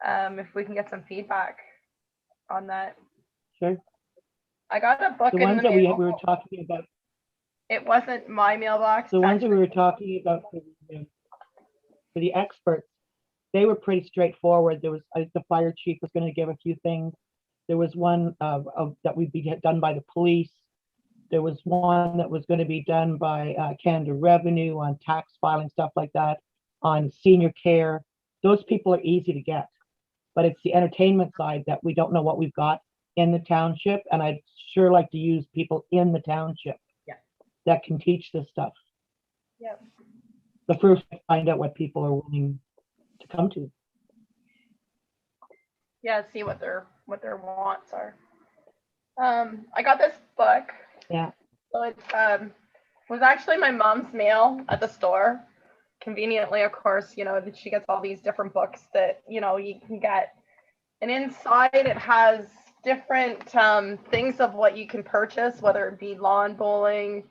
if we can get some feedback on that. Sure. I got a book the in ones the that mail. we were talking about. It wasn't my mailbox. The ones that we were talking about for the experts, they were pretty straightforward. There was the fire chief was going to give a few things. There was one that would be done by the police. There was one that was going to be done by Canada Revenue on tax filing, stuff like that, on senior care. Those people are easy to get, but it's the entertainment side that we don't know what we've got in the township, and I'd sure like to use people in the township that can teach this stuff. Yeah. The first, find out what people are willing to come to. Yeah, see what their wants are. I got this book. Yeah. So it was actually my mom's mail at the store. Conveniently, of course, she gets all these different books that you can get, and inside it has different things of what you can purchase, whether it be lawn bowling,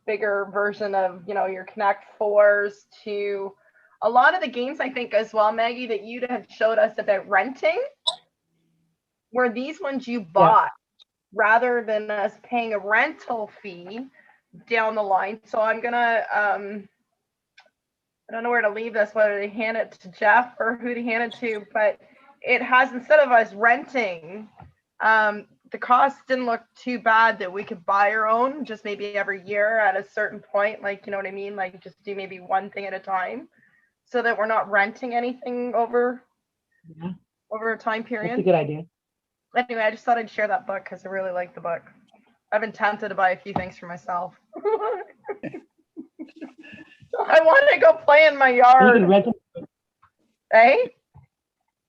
bigger version of, your Connect Fours to a lot of the games, I think as well, Maggie, that you had showed us about renting, were these ones you bought rather than us paying a rental fee down the line. So I'm gonna, I don't know where to leave this, whether to hand it to Jeff or who to hand it to, but it has, instead of us renting, the cost didn't look too bad that we could buy our own, just maybe every year at a certain point, like, you know what I mean? Like just do maybe one thing at a time so that we're not renting anything over a time period. That's a good idea. Anyway, I just thought I'd share that book because I really like the book. I've been tempted to buy a few things for myself. I want to go play in my You yard. can rent them. Eh?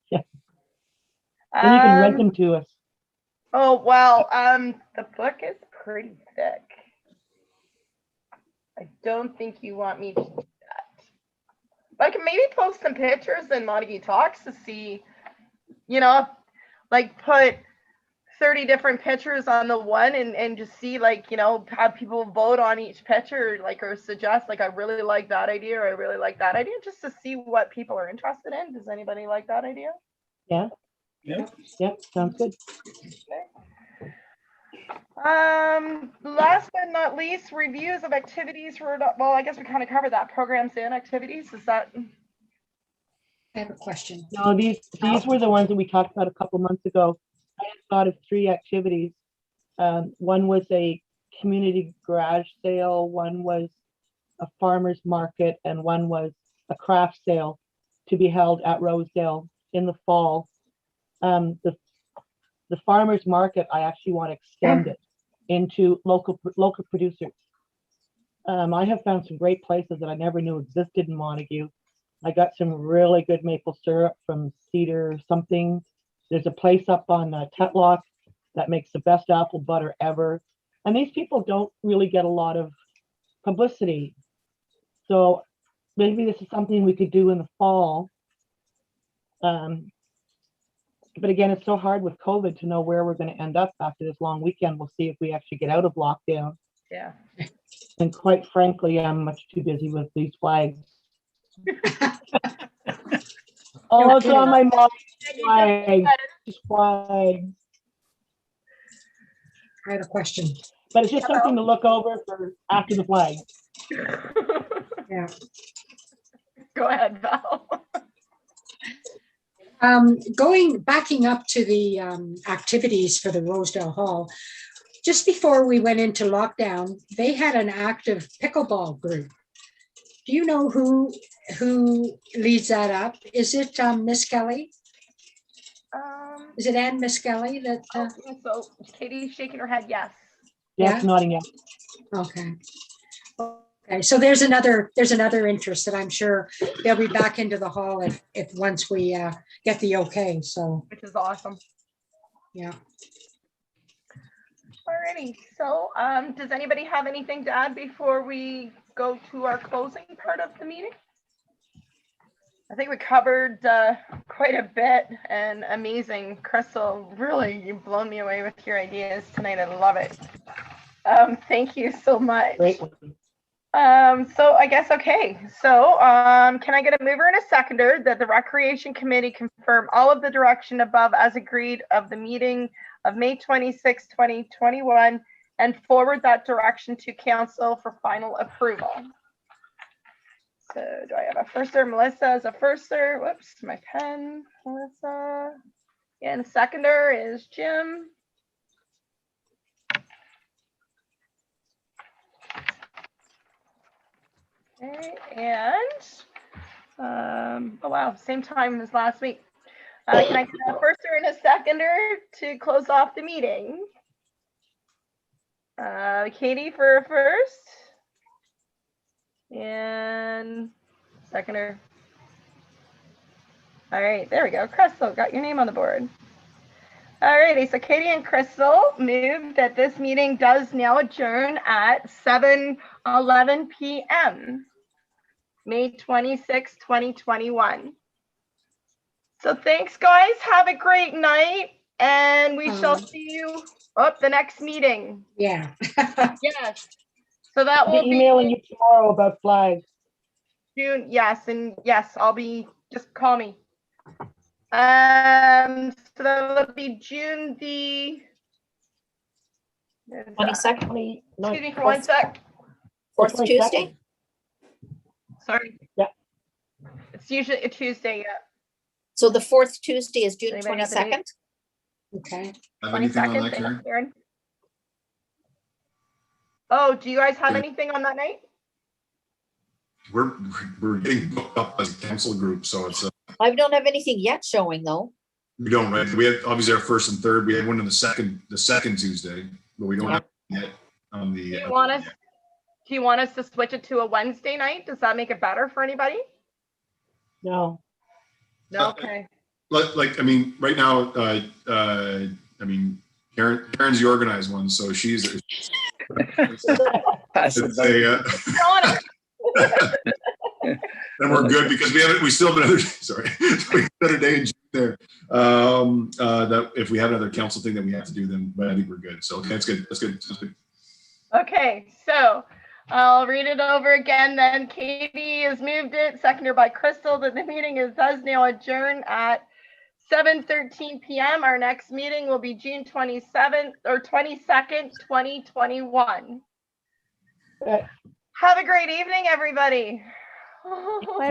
Yeah. Then you can rent them to us. Oh, well, the book is pretty thick. I don't think you want me to do that. I can maybe post some pictures in Montague Talks to see, like put 30 different pictures on the one and just see, like, have people vote on each picture, like, or suggest, like, I really like that idea or I really like that idea, just to see what people are interested in. Does anybody like that idea? Yeah. Sounds good. Okay. Last but not least, reviews of activities for, well, I guess we kind of covered that, programs and activities. Is that? I have a question. No, these were the ones that we talked about a couple months ago. I had thought of 3 activities. One was a community garage sale, one was a farmer's market, and one was a craft sale to be held at Rosedale in the fall. The farmer's market, I actually want to extend it into local producers. I have found some great places that I never knew existed in Montague. I got some really good maple syrup from Cedar something. There's a place up on Tetlock that makes the best apple butter ever. And these people don't really get a lot of publicity. So maybe this is something we could do in the fall. But again, it's so hard with COVID to know where we're going to end up after this long weekend. We'll see if we actually get out of lockdown. Yeah. And quite frankly, I'm much too busy with these flags. Oh, it's on my mind. Flags. I have a question. But it's just something to look over for after the flag. Yeah. Go ahead, Val. Backing up to the activities for the Rosedale Hall, just before we went into lockdown, they had an active pickleball group. Do you know who leads that up? Is it Miss Kelly? Is it Ann Miss Kelly that? So Katie's shaking her head. Yes. Yes, nodding yes. Okay. Okay. So there's another interest that I'm sure they'll be back into the hall if once we get the okay. So. Which is awesome. Yeah. Alrighty. So does anybody have anything to add before we go to our closing part of the meeting? I think we covered quite a bit, and amazing. Crystal, really, you've blown me away with your ideas tonight. I love it. Thank you so much. Great. So I guess, okay. So can I get a mover and a seconder that the Recreation Committee confirm all of the direction above as agreed of the meeting of May 26, 2021, and forward that direction to council for final approval? So do I have a firster? Melissa as a firster. Whoops, my pen. Melissa. And seconder is Jim. Okay, and oh wow, same time as last week. Can I get a firster and a seconder to close off the meeting? Katie for a first. And seconder. All right, there we go. Crystal, got your name on the board. All righty, so Katie and Crystal moved that this meeting does now adjourn at 7:11 p.m. May 26, 2021. So thanks, guys. Have a great night, and we shall see you at the next meeting. Yeah. Yes. So that I'll will be emailing be you tomorrow about flags. June, yes, and yes, just call me. So that will be June the. 22nd, Excuse me for one sec. fourth 22nd? Tuesday. Sorry. Yeah. It's usually a Tuesday, yeah. So the fourth Tuesday is June Anybody have the date? 22nd. Okay. Have anything on 22nd, that, thank you, Karen? Karen. Oh, do you guys have Yeah. anything on that night? We're getting booked up as a council group, so it's I don't have anything yet showing though. we don't, right? We had obviously our first and third. We had one on the second Tuesday, but we don't Yeah. have it yet on the. Do you want us to switch it to a Wednesday night? Does that make it better for anybody? No. No, okay. Like I mean, right now, I mean, Karen's the organized one, so she's. It's a, and we're good because we still have another, sorry, we have another day in June there. That if we have another council thing that we have to do, then, but I think we're good. So okay, that's good. That's good. That's good. Okay, so I'll read it over again then. Katie has moved it, seconded by Crystal, that the meeting does now adjourn at 7:13 p.m. Our next meeting will be June 27th or 22nd, 2021. Okay. Have a great evening, everybody.